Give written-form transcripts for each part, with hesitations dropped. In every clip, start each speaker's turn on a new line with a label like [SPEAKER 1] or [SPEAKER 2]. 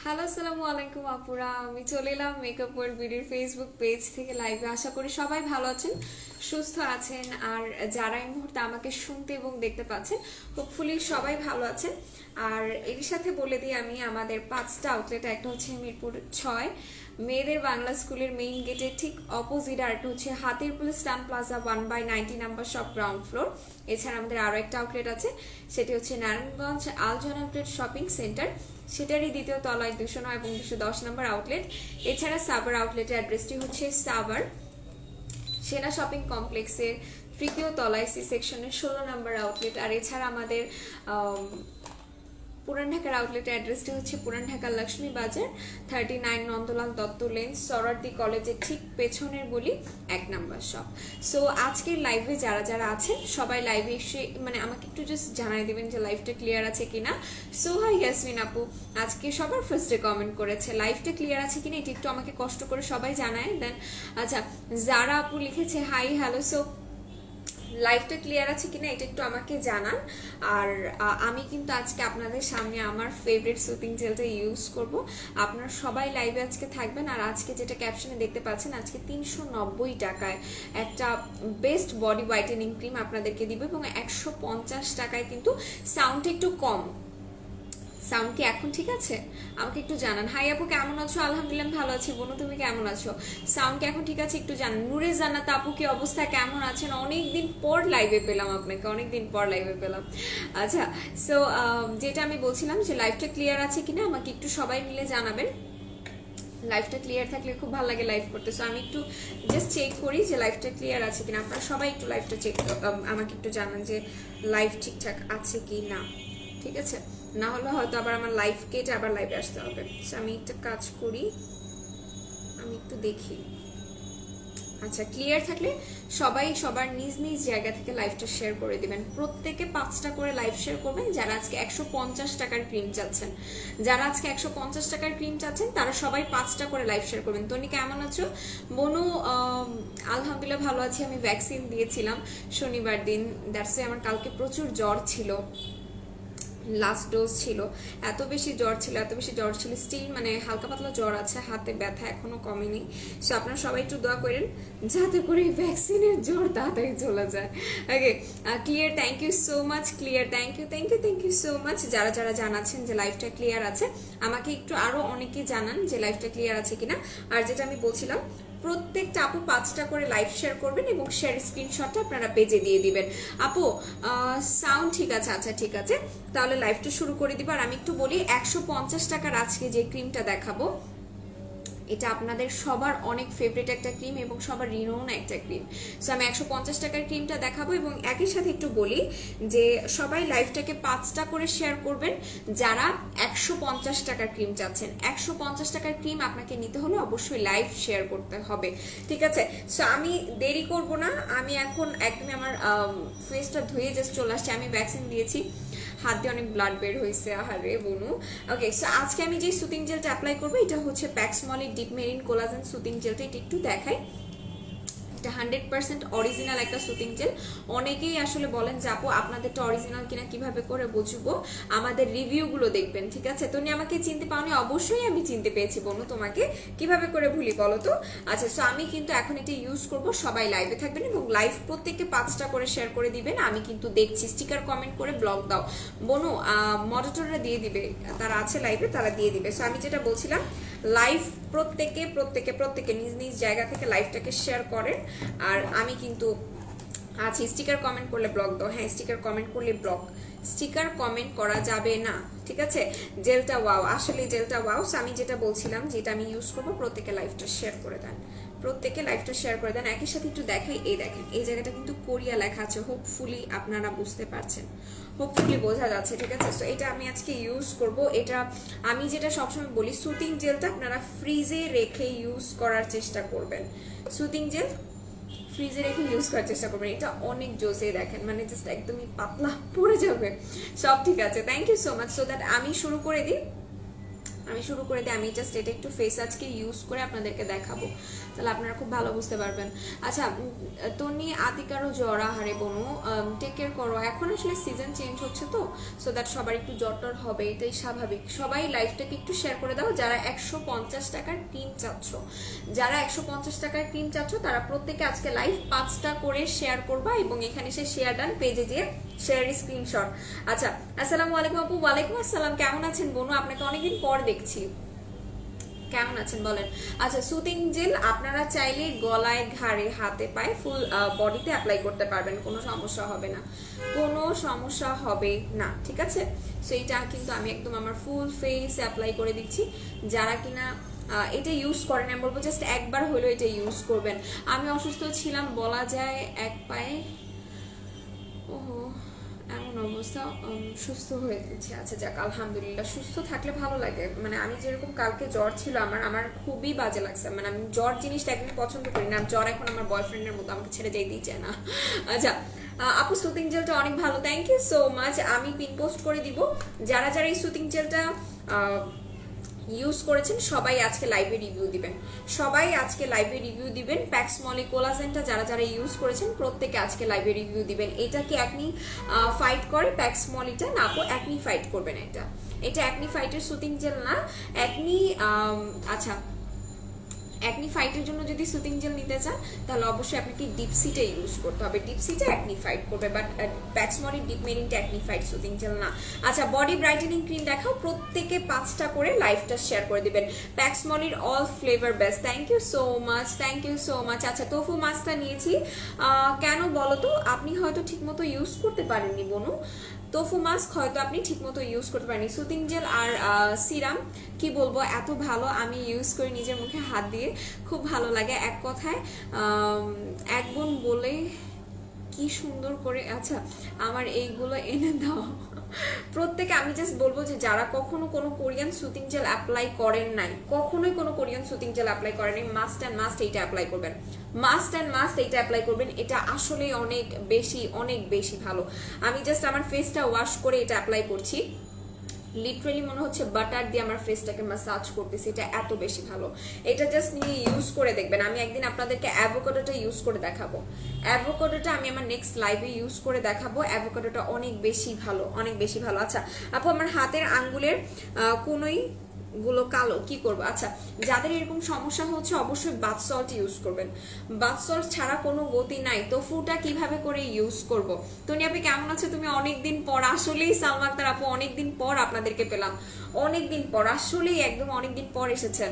[SPEAKER 1] Hello, আসসালামু আলাইকুম আপুরা। আমি চলে এলাম মেকআপ ওয়ার্ল্ড বিডির ফেসবুক পেজ থেকে লাইভে। আশা করি সবাই ভালো আছেন, সুস্থ আছেন। আর যারা এই মুহূর্তে আমাকে শুনতে এবং দেখতে পাচ্ছেন, হোপফুলি সবাই ভালো আছেন। আর এর সাথে বলে দিই আমি আমাদের 5টা আউটলেট। একটা হচ্ছে মিরপুর 6 মেয়েদের বাংলা স্কুলের মেইন গেটের ঠিক অপোজিট, আর একটা হচ্ছে Hatirpool eastern plaza 1/90 number shop ground floor. এছাড়া আমাদের আরও একটা আউটলেট আছে, সেটি হচ্ছে নারায়ণগঞ্জ আলজন আউটলেট শপিং সেন্টার, সেটারই দ্বিতীয় তলায় 209 এবং 210 নম্বর আউটলেট। এছাড়া সাভার আউটলেটের অ্যাড্রেসটি হচ্ছে সাভার সেনা শপিং কমপ্লেক্সের তৃতীয় তলায় সি সেকশনের 16 নম্বর আউটলেট। আর এছাড়া আমাদের পুরান ঢাকার আউটলেটের অ্যাড্রেসটি হচ্ছে পুরান ঢাকার লক্ষ্মী বাজার 39 নন্দলাল দত্ত লেন, সরারদি কলেজের ঠিক পেছনের গলি 1 নাম্বার শপ। সো আজকের লাইভে যারা যারা আছেন সবাই লাইভে এসে আমাকে একটু জাস্ট জানাই দিবেন যে লাইভটা ক্লিয়ার আছে কিনা। সো হাই ইয়াসমিন আপু আজকে সবার ফার্স্টে কমেন্ট করেছে লাইভটা ক্লিয়ার আছে কিনা, এটা একটু আমাকে কষ্ট করে সবাই জানায় দেন। আচ্ছা, যারা আপু লিখেছে হাই হ্যালো, সো লাইভটা ক্লিয়ার আছে কিনা এটা একটু আমাকে জানান। আর আমি কিন্তু আজকে আপনাদের সামনে আমার ফেভারিট সুতিং জেলটা ইউজ করব। আপনারা সবাই লাইভে আজকে থাকবেন। আর আজকে যেটা ক্যাপশনে দেখতে পাচ্ছেন, আজকে 390 টাকায় একটা বেস্ট বডি হোয়াইটেনিং ক্রিম আপনাদেরকে দিব, এবং 150 টাকায় কিন্তু সাউন্ড একটু কম। সাউন্ড কি এখন ঠিক আছে? আমাকে একটু জানান। হাই আপু কেমন আছো? আলহামদুলিল্লাহ ভালো আছি। বোনো তুমি কেমন আছো? সাউন্ড কি এখন ঠিক আছে? একটু জানান। নূরে জান্নাত আপু কি অবস্থা, কেমন আছেন? অনেকদিন পর লাইভে পেলাম আপনাকে, অনেকদিন পর লাইভে পেলাম। আচ্ছা, সো যেটা আমি বলছিলাম যে লাইভটা ক্লিয়ার আছে কিনা আমাকে একটু সবাই মিলে জানাবেন। লাইভটা ক্লিয়ার থাকলে খুব ভালো লাগে লাইভ করতে। সো আমি একটু জাস্ট চেক করি যে লাইভটা ক্লিয়ার আছে কিনা। আপনারা সবাই একটু লাইভটা চেক আমাকে একটু জানান যে লাইভ ঠিকঠাক আছে কি না। ঠিক আছে, না হলে হয়তো আবার আমার লাইভ কেটে আবার লাইভে আসতে হবে। আমি একটা কাজ করি, আমি একটু দেখি। আচ্ছা, ক্লিয়ার থাকলে সবাই সবার নিজ নিজ জায়গা থেকে লাইভটা শেয়ার করে দিবেন। প্রত্যেকে 5টা করে লাইভ শেয়ার করবেন যারা আজকে 150 টাকার ক্রিম চাচ্ছেন। যারা আজকে 150 টাকার ক্রিম চাচ্ছেন তারা সবাই 5টা করে লাইভ শেয়ার করবেন। তনি কেমন আছো? বনু আলহামদুলিল্লাহ ভালো আছি। আমি ভ্যাকসিন দিয়েছিলাম শনিবার দিন, দ্যাটস আমার কালকে প্রচুর জ্বর ছিল, লাস্ট ডোজ ছিল। এত বেশি জ্বর ছিল স্টিল হালকা পাতলা জ্বর আছে, হাতে ব্যথা এখনো কমেনি। সো আপনারা সবাই একটু দোয়া করেন যাতে করে ভ্যাকসিনের জ্বর তাড়াতাড়ি চলে যায়। Okay, clear, thank you so much. Clear, thank you so much. যারা যারা জানাচ্ছেন যে লাইভটা ক্লিয়ার আছে, আমাকে একটু আরো অনেকে জানান যে লাইভটা ক্লিয়ার আছে কিনা। আর যেটা আমি বলছিলাম, প্রত্যেকটা আপু 5টা করে লাইভ শেয়ার করবেন এবং শেয়ার স্ক্রিনশটটা আপনারা পেজে দিয়ে দিবেন। আপু সাউন্ড ঠিক আছে? আচ্ছা ঠিক আছে, তাহলে লাইভটা শুরু করে দিব। আর আমি একটু বলি, 150 টাকার আজকে যে ক্রিমটা দেখাবো এটা আপনাদের সবার অনেক ফেভারিট একটা ক্রিম এবং সবার রিনোন একটা ক্রিম। সো আমি 150 টাকার ক্রিমটা দেখাবো, এবং একই সাথে একটু বলি যে সবাই লাইভটাকে 5টা করে শেয়ার করবেন যারা 150 টাকার ক্রিম চাচ্ছেন। 150 টাকার ক্রিম আপনাকে নিতে হলে অবশ্যই লাইভ শেয়ার করতে হবে, ঠিক আছে? সো আমি দেরি করব না, আমি এখন একদমই আমার ফেসটা ধুয়ে জাস্ট চলে আসছি। আমি ভ্যাকসিন দিয়েছি, হাত দিয়ে অনেক ব্লাড বের হয়েছে, আহারে বনু। ওকে, সো আজকে আমি যে সুতিং জেলটা অ্যাপ্লাই করবো এটা হচ্ছে প্যাক্সমলি ডিপ মেরিন কোলাজেন সুতিং জেলটা। এটা একটু দেখাই, এটা 100% অরিজিনাল একটা সুতিং জেল। অনেকেই আসলে বলেন যে আপু আপনাদেরটা অরিজিনাল কিনা কিভাবে করে বুঝবো, আমাদের রিভিউগুলো দেখবেন, ঠিক আছে? তুমি আমাকে চিনতে পাওনি? অবশ্যই আমি চিনতে পেয়েছি বনু, তোমাকে কিভাবে করে ভুলি বলো তো? আচ্ছা, সো আমি কিন্তু এখন এটা ইউজ করব। সবাই লাইভে থাকবেন এবং লাইভ প্রত্যেককে 5টা করে শেয়ার করে দিবেন। আমি কিন্তু দেখছি, স্টিকার কমেন্ট করে ব্লগ দাও বনু, মডারেটররা দিয়ে দিবে, তারা আছে লাইভে, তারা দিয়ে দিবে। সো আমি যেটা বলছিলাম, লাইভ প্রত্যেকে নিজ নিজ জায়গা থেকে লাইভটাকে শেয়ার করেন। আর আমি কিন্তু আচ্ছা, স্টিকার কমেন্ট করলে ব্লগ দাও। হ্যাঁ, স্টিকার কমেন্ট করলে ব্লগ, স্টিকার কমেন্ট করা যাবে না, ঠিক আছে? জেলটা ওয়াও, আসলে জেলটা ওয়াও। আমি যেটা বলছিলাম, যেটা আমি ইউজ করবো, প্রত্যেকে লাইভটা শেয়ার করে দেন, প্রত্যেকে লাইভটা শেয়ার করে দেন। একই সাথে একটু দেখাই, এই দেখেন এই জায়গাটা কিন্তু কোরিয়া লেখা আছে, হোপফুলি আপনারা বুঝতে পারছেন, হোপফুলি বোঝা যাচ্ছে, ঠিক আছে? সো এটা আমি আজকে ইউজ করব। এটা আমি যেটা সবসময় বলি, সুতিং জেলটা আপনারা ফ্রিজে রেখে ইউজ করার চেষ্টা করবেন। সুতিং জেল ফ্রিজে রেখে ইউজ করার চেষ্টা করবেন, এটা অনেক জোসে। দেখেন জাস্ট একদমই পাতলা পড়ে যাবে, সব ঠিক আছে। Thank you so much. So that আমি শুরু করে দিই। আমি শুরু করে দিই। আমি জাস্ট এটা একটু ফেস আজকে ইউজ করে আপনাদেরকে দেখাবো, তাহলে আপনারা খুব ভালো বুঝতে পারবেন। আচ্ছা, তনি আতিকারও জ্বর, আহারে বনু, টেক কেয়ার করো। এখন আসলে সিজন চেঞ্জ হচ্ছে তো, সো দ্যাট সবার একটু জ্বর টর হবে, এটাই স্বাভাবিক। সবাই লাইফটাকে একটু শেয়ার করে দাও। যারা 150 টাকার ক্রিম চাচ্ছ, যারা 150 টাকার ক্রিম চাচ্ছ, তারা প্রত্যেকে আজকে লাইভ 5টা করে শেয়ার করবা, এবং এখানে সে শেয়ার ডান পেজে যেয়ে শেয়ার স্ক্রিনশট। আচ্ছা, আসসালামু আলাইকুম আপু। ওয়ালাইকুম আসসালাম, কেমন আছেন বনু? আপনাকে অনেকদিন পর দেখছি, কেমন আছেন বলেন? আচ্ছা, সুতিং জেল আপনারা চাইলে গলায়, ঘাড়ে, হাতে, পায়ে, ফুল বডিতে অ্যাপ্লাই করতে পারবেন, কোনো সমস্যা হবে না, কোনো সমস্যা হবে না, ঠিক আছে? সো এইটা কিন্তু আমি একদম আমার ফুল ফেস অ্যাপ্লাই করে দিচ্ছি। যারা কিনা এটা ইউজ করেন, আমি বলবো জাস্ট একবার হলেও এটা ইউজ করবেন। আমি অসুস্থ ছিলাম বলা যায়, এক পায়ে, ওহো এমন অবস্থা, সুস্থ হয়ে গেছে। আচ্ছা যাক, আলহামদুলিল্লাহ। সুস্থ থাকলে ভালো লাগে। মানে আমি যেরকম কালকে জ্বর ছিল আমার খুবই বাজে লাগছে। মানে আমি জ্বর জিনিসটা একদম পছন্দ করি না। জ্বর এখন আমার বয়ফ্রেন্ডের মতো, আমাকে ছেড়ে যেতেই চায় না। আচ্ছা আপু, সুতিং জেলটা অনেক ভালো, থ্যাংক ইউ সো মাচ। আমি পিন পোস্ট করে দিব। যারা যারা এই সুতিং জেলটা ইউজ করেছেন সবাই আজকে লাইভে রিভিউ দিবেন, সবাই আজকে লাইভে রিভিউ দিবেন। প্যাক্স মলি কোলাজেনটা যারা যারা ইউজ করেছেন প্রত্যেকে আজকে লাইভে রিভিউ দিবেন। এটা কি একনি ফাইট করে? প্যাক্স মলিটা না আপু, একনি ফাইট করবে না। এটা একনি ফাইটের সুতিং জেল না, একনি আচ্ছা, একনি ফাইটের জন্য যদি সুতিং জেল নিতে চান তাহলে অবশ্যই আপনাকে ডিপসিটা ইউজ করতে হবে। ডিপসিটা একনি ফাইট করবে, বাট প্যাক্সমলি ডিপ মেরিনটা একনি ফাইট সুতিং জেল না। আচ্ছা, বডি ব্রাইটেনিং ক্রিম দেখাও। প্রত্যেকে 5টা করে লাইভটা শেয়ার করে দিবেন। প্যাক্সমলির all flavour best, thank you so much, thank you so much. আচ্ছা, তোফু মাছটা নিয়েছি কেন বলো তো? আপনি হয়তো ঠিকমতো ইউজ করতে পারেননি বনু। তোফু মাস্ক হয়তো আপনি ঠিকমতো ইউজ করতে পারেনি। সুতিং জেল আর সিরাম কি বলবো, এত ভালো। আমি ইউজ করি নিজের মুখে হাত দিয়ে, খুব ভালো লাগে। এক কথায় এক বোন বলে কি সুন্দর করে। আচ্ছা, আমার এইগুলো এনে দাও প্রত্যেকে। আমি জাস্ট বলবো যে যারা কখনো কোনো কোরিয়ান সুতিং জেল অ্যাপ্লাই করেন নাই, কখনোই কোনো কোরিয়ান সুতিং জেল অ্যাপ্লাই করেন নাই, মাস্ট অ্যান্ড মাস্ট এইটা অ্যাপ্লাই করবেন, মাস্ট অ্যান্ড মাস্ট এইটা অ্যাপ্লাই করবেন। এটা আসলে অনেক বেশি ভালো। আমি জাস্ট আমার ফেসটা ওয়াশ করে এটা অ্যাপ্লাই করছি, লিটারালি মনে হচ্ছে বাটার দিয়ে আমার ফেসটাকে ম্যাসাজ করতেছি। এটা এত বেশি ভালো। এটা জাস্ট নিয়ে ইউজ করে দেখবেন। আমি একদিন আপনাদেরকে অ্যাভোকাডোটা ইউজ করে দেখাবো। অ্যাভোকাডোটা আমি আমার নেক্সট লাইভে ইউজ করে দেখাবো। অ্যাভোকাডোটা অনেক বেশি ভালো। আচ্ছা আপু, আমার হাতের আঙ্গুলের কোনোই গুলো কালো, কি করবো? আচ্ছা, যাদের এরকম সমস্যা হচ্ছে অবশ্যই বাথ সল্ট ইউজ করবেন। বাথ সল্ট ছাড়া কোনো গতি নাই। তো ফুটা কিভাবে করে ইউজ করব? তনি আপনি কেমন আছে? তুমি অনেকদিন পর, আসলেই সালমা আক্তার আপু অনেকদিন পর আপনাদেরকে পেলাম, অনেকদিন পর, আসলেই একদম অনেকদিন পর এসেছেন।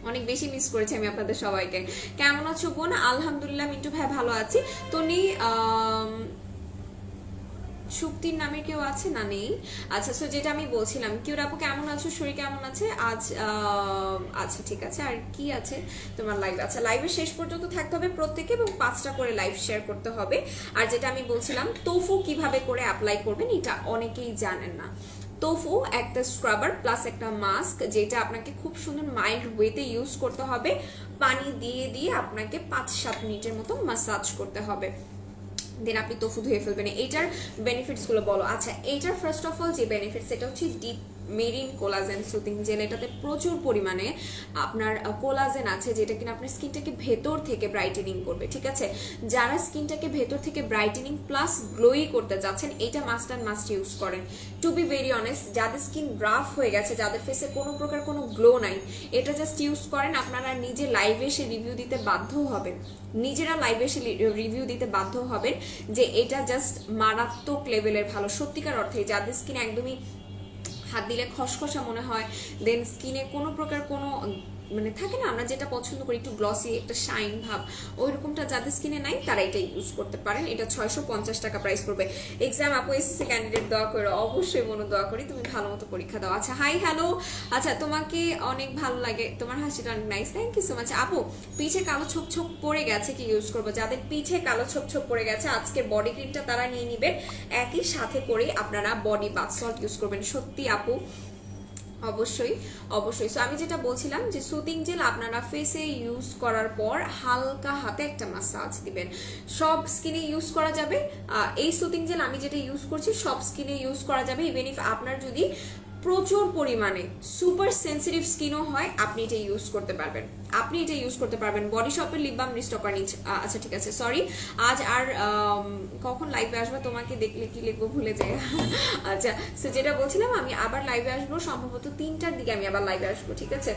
[SPEAKER 1] অনেক বেশি মিস করেছি আমি আপনাদের সবাইকে। কেমন আছো বোন? আলহামদুলিল্লাহ মিন্টু ভাই ভালো আছি। তনি শুক্তির নামে কেউ আছে না? নেই। আচ্ছা, সো যেটা আমি বলছিলাম, কিউর আপু কেমন আছো? শরীর কেমন আছে আজ? আচ্ছা ঠিক আছে। আর কি আছে তোমার লাইভ? আচ্ছা, লাইভের শেষ পর্যন্ত থাকতে হবে প্রত্যেকে, এবং 5টা করে লাইভ শেয়ার করতে হবে। আর যেটা আমি বলছিলাম, তোফু কিভাবে করে অ্যাপ্লাই করবেন এটা অনেকেই জানেন না। তোফু একটা স্ক্রাবার প্লাস একটা মাস্ক, যেটা আপনাকে খুব সুন্দর মাইল্ড ওয়েতে ইউজ করতে হবে। পানি দিয়ে দিয়ে আপনাকে 5-7 মিনিটের মতো মাসাজ করতে হবে, দেন আপনি তোফু ধুয়ে ফেলবেন। এইটার বেনিফিটস গুলো বলো। আচ্ছা, এইটার ফার্স্ট অফ অল যে বেনিফিটস, সেটা হচ্ছে deep marine collagen soothing gel. এটাতে প্রচুর পরিমাণে আপনার কোলাজেন আছে, যেটা কিনা আপনার স্কিনটাকে ভেতর থেকে ব্রাইটেনিং করবে, ঠিক আছে? যারা স্কিনটাকে ভেতর থেকে ব্রাইটেনিং প্লাস গ্লোই করতে চাচ্ছেন, এটা মাস্ট অ্যান্ড মাস্ট ইউজ করেন। টু বি ভেরি অনেস্ট, যাদের স্কিন রাফ হয়ে গেছে, যাদের ফেসে কোনো প্রকার কোনো গ্লো নাই, এটা জাস্ট ইউজ করেন। আপনারা নিজে লাইভে এসে রিভিউ দিতে বাধ্য হবেন, নিজেরা লাইভে এসে রিভিউ দিতে বাধ্য হবেন যে এটা জাস্ট মারাত্মক লেভেলের ভালো। সত্যিকার অর্থে যাদের স্কিন একদমই হাত দিলে খসখসা মনে হয়, দেন স্কিনে কোনো প্রকার কোনো মানে থাকে না, আমরা যেটা পছন্দ করি একটু গ্লসি একটা শাইন ভাব, ওই রকমটা যাদের স্কিনে নাই তারা এটা ইউজ করতে পারেন। এটা 650 টাকা প্রাইস পড়বে। এক্সাম আপু এসএসসি ক্যান্ডিডেট দোয়া করো, অবশ্যই মনে দোয়া করি তুমি ভালো মতো পরীক্ষা দাও। আচ্ছা, হাই হ্যালো। আচ্ছা, তোমাকে অনেক ভালো লাগে, তোমার হাসিটা অনেক nice, thank you so much. আপু, পিছে কালো ছোপ ছোপ পড়ে গেছে, কি ইউজ করবো? যাদের পিছে কালো ছোপ ছোপ পড়ে গেছে, আজকে বডি ক্রিমটা তারা নিয়ে নিবেন, একই সাথে করে আপনারা বডি বাথ সল্ট ইউজ করবেন। সত্যি আপু, অবশ্যই। সো আমি যেটা বলছিলাম যে সুতিং জেল আপনারা ফেসে ইউজ করার পর হালকা হাতে একটা মাসাজ দিবেন। সব স্কিনে ইউজ করা যাবে। এই সুতিং জেল আমি যেটা ইউজ করছি সব স্কিনে ইউজ করা যাবে। ইভেন ইফ আপনার যদি প্রচুর পরিমাণে সুপার সেন্সিটিভ স্কিনও হয়, আপনি এটা ইউজ করতে পারবেন। বডি শপের লিপ বাম রিস্টক করে নিচ্ছে। আচ্ছা ঠিক আছে, সরি আজ আর কখন লাইভে আসবো তোমাকে দেখলে কি লিখবো ভুলে যাই। আচ্ছা, সো যেটা বলছিলাম, আমি আবার লাইভে আসবো সম্ভবত 3টার দিকে আমি আবার লাইভে আসবো, ঠিক আছে?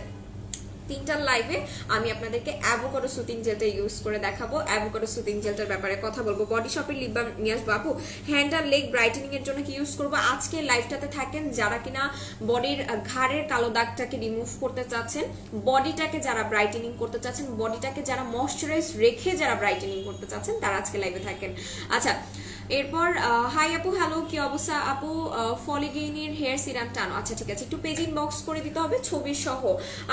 [SPEAKER 1] 3টার লাইভে আমি আপনাদেরকে অ্যাভোকাডো সুতিং জেলটা ইউজ করে দেখাবো। অ্যাভোকাডো সুতিং জেলটার ব্যাপারে কথা বলবো। বডি শপের লিপ বাম নিয়ে আসবো। আপু হ্যান্ড আর লেগ ব্রাইটেনিং এর জন্য কি ইউজ করবো? আজকে লাইভটাতে থাকেন যারা কিনা বডির ঘাড়ের কালো দাগটাকে রিমুভ করতে চাচ্ছেন, বডিটাকে যারা ব্রাইটেনিং করতে চাচ্ছেন, বডিটাকে যারা ময়শ্চারাইজ রেখে যারা ব্রাইটেনিং করতে চাচ্ছেন, তারা আজকে লাইভে থাকেন। আচ্ছা, এরপর হাই আপু, হ্যালো, কি অবস্থা আপু? ফলিগেইনের হেয়ার সিরামটা আনো। আচ্ছা ঠিক আছে, একটু পেজ ইনবক্স করে দিতে হবে ছবি সহ।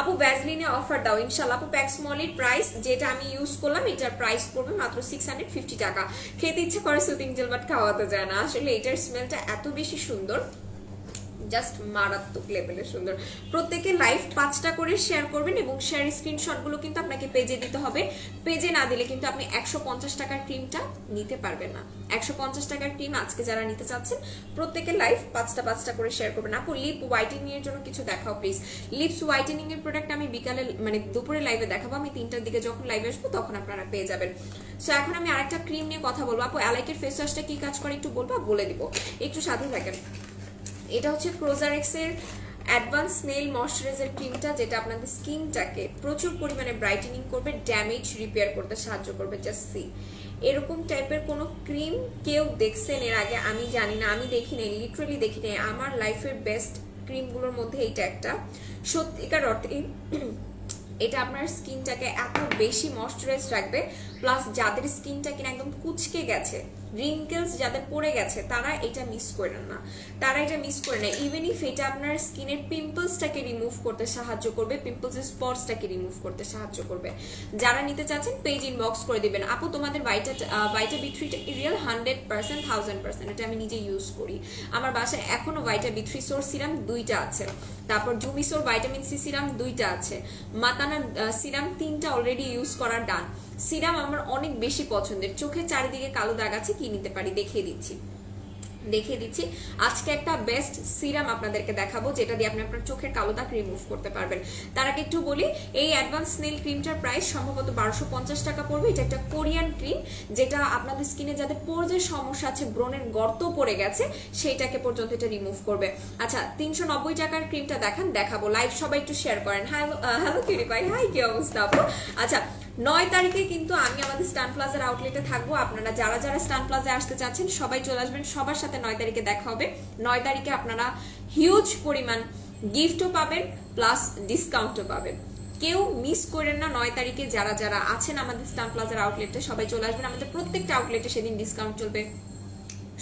[SPEAKER 1] আপু ভ্যাসলিনে অফার দাও ইনশাল্লাহ। আপু প্যাক্স মলির প্রাইস যেটা আমি ইউজ করলাম, এটার প্রাইস পড়বে মাত্র 650 টাকা। খেতে ইচ্ছে করে সুতিং জেল, বাট খাওয়াতে যায় না। আসলে এটার স্মেলটা এত বেশি সুন্দর, জাস্ট মারাত্মক লেভেলের সুন্দর। প্রত্যেকে লাইভ 5টা করে শেয়ার করবেন এবং শেয়ার স্ক্রিনশটগুলো কিন্তু আপনাকে পেজে দিতে হবে। পেজে না দিলে কিন্তু আপনি 150 টাকার ক্রিমটা নিতে পারবেন না। 150 টাকার ক্রিম আজকে যারা নিতে চাচ্ছেন, প্রত্যেকে লাইভ 5টা করে শেয়ার করবেন। আপু লিপ হোয়াইটেনিং এর জন্য কিছু দেখাও প্লিজ। লিপস হোয়াইটেনিং এর প্রোডাক্ট আমি বিকালে মানে দুপুরে লাইভে দেখাবো। আমি 3টার দিকে যখন লাইভে আসবো তখন আপনারা পেয়ে যাবেন। সো এখন আমি আরেকটা ক্রিম নিয়ে কথা বলবো। আপু অ্যালাইকের ফেস ওয়াশটা কি কাজ করে একটু বলবো? বলে দিব, একটু সাথে থাকেন। এটা হচ্ছে প্রোজারেক্সের অ্যাডভান্স নেল ময়শ্চারাইজার ক্রিমটা, যেটা আপনাদের স্কিনটাকে প্রচুর পরিমাণে ব্রাইটেনিং করবে, ড্যামেজ রিপেয়ার করতে সাহায্য করবে। জাস্ট সি, এরকম টাইপের কোনো ক্রিম কেউ দেখছেন এর আগে? আমি জানি না, আমি দেখি নাই, লিটারালি দেখি নাই। আমার লাইফের বেস্ট ক্রিমগুলোর মধ্যে এইটা একটা। সত্যিকার অর্থে এটা আপনার স্কিনটাকে এত বেশি ময়শ্চারাইজ রাখবে, প্লাস যাদের স্কিনটা কিনা একদম কুচকে গেছে, রিঙ্কেলস যাদের পড়ে গেছে, তারা এটা মিস করেন না। ইভেন ইফ এটা আপনার স্কিনের পিম্পলসটাকে রিমুভ করতে সাহায্য করবে, পিম্পলসের স্পটসটাকে রিমুভ করতে সাহায্য করবে। যারা নিতে চাচ্ছেন পেজ ইনবক্স করে দিবেন। আপু তোমাদের ভাইটা বি3 রিয়েল 100% 1000%, এটা আমি নিজে ইউজ করি। আমার বাসায় এখনো ভাইটা বি3 সোর সিরাম 2টা আছে, তারপর জুমিসোর ভাইটামিন সি সিরাম 2টা আছে, মাতানা সিরাম 3টা অলরেডি ইউজ করা ডান। সিরাম আমার অনেক বেশি পছন্দের। চোখের চারিদিকে কালো দাগ আছে, কি নিতে পারি দেখিয়ে দিচ্ছি। আজকে একটা বেস্ট সিরাম আপনাদেরকে দেখাবো, যেটা দিয়ে আপনি আপনার চোখের কালো দাগ রিমুভ করতে পারবেন। তার আগে একটু বলি, এই অ্যাডভান্স নেল ক্রিমটার প্রাইস সম্ভবত 1250 টাকা পড়বে। এটা একটা কোরিয়ান ক্রিম, যেটা আপনাদের স্কিনে যাদের পোরজের সমস্যা আছে, ব্রণের গর্ত পড়ে গেছে, সেইটাকে পর্যন্ত এটা রিমুভ করবে। আচ্ছা, 390 টাকার ক্রিমটা দেখাবো। লাইভ সবাই একটু শেয়ার করেন। হ্যালো কিরি ভাই, হাই, কি অবস্থা আপু? আচ্ছা, 9 তারিখে কিন্তু আমি আমাদের স্টান প্লাজার আউটলেটে থাকবো। আপনারা যারা যারা স্টান প্লাজায় আসতে চাচ্ছেন সবাই চলে আসবেন, সবার সাথে 9 তারিখে দেখা হবে। 9 তারিখে আপনারা হিউজ পরিমাণ গিফটও পাবেন, প্লাস ডিসকাউন্টও পাবেন। কেউ মিস করেন না। 9 তারিখে যারা যারা আছেন আমাদের স্টান প্লাজার আউটলেটে সবাই চলে আসবেন। আমাদের প্রত্যেকটা আউটলেটে সেদিন ডিসকাউন্ট চলবে,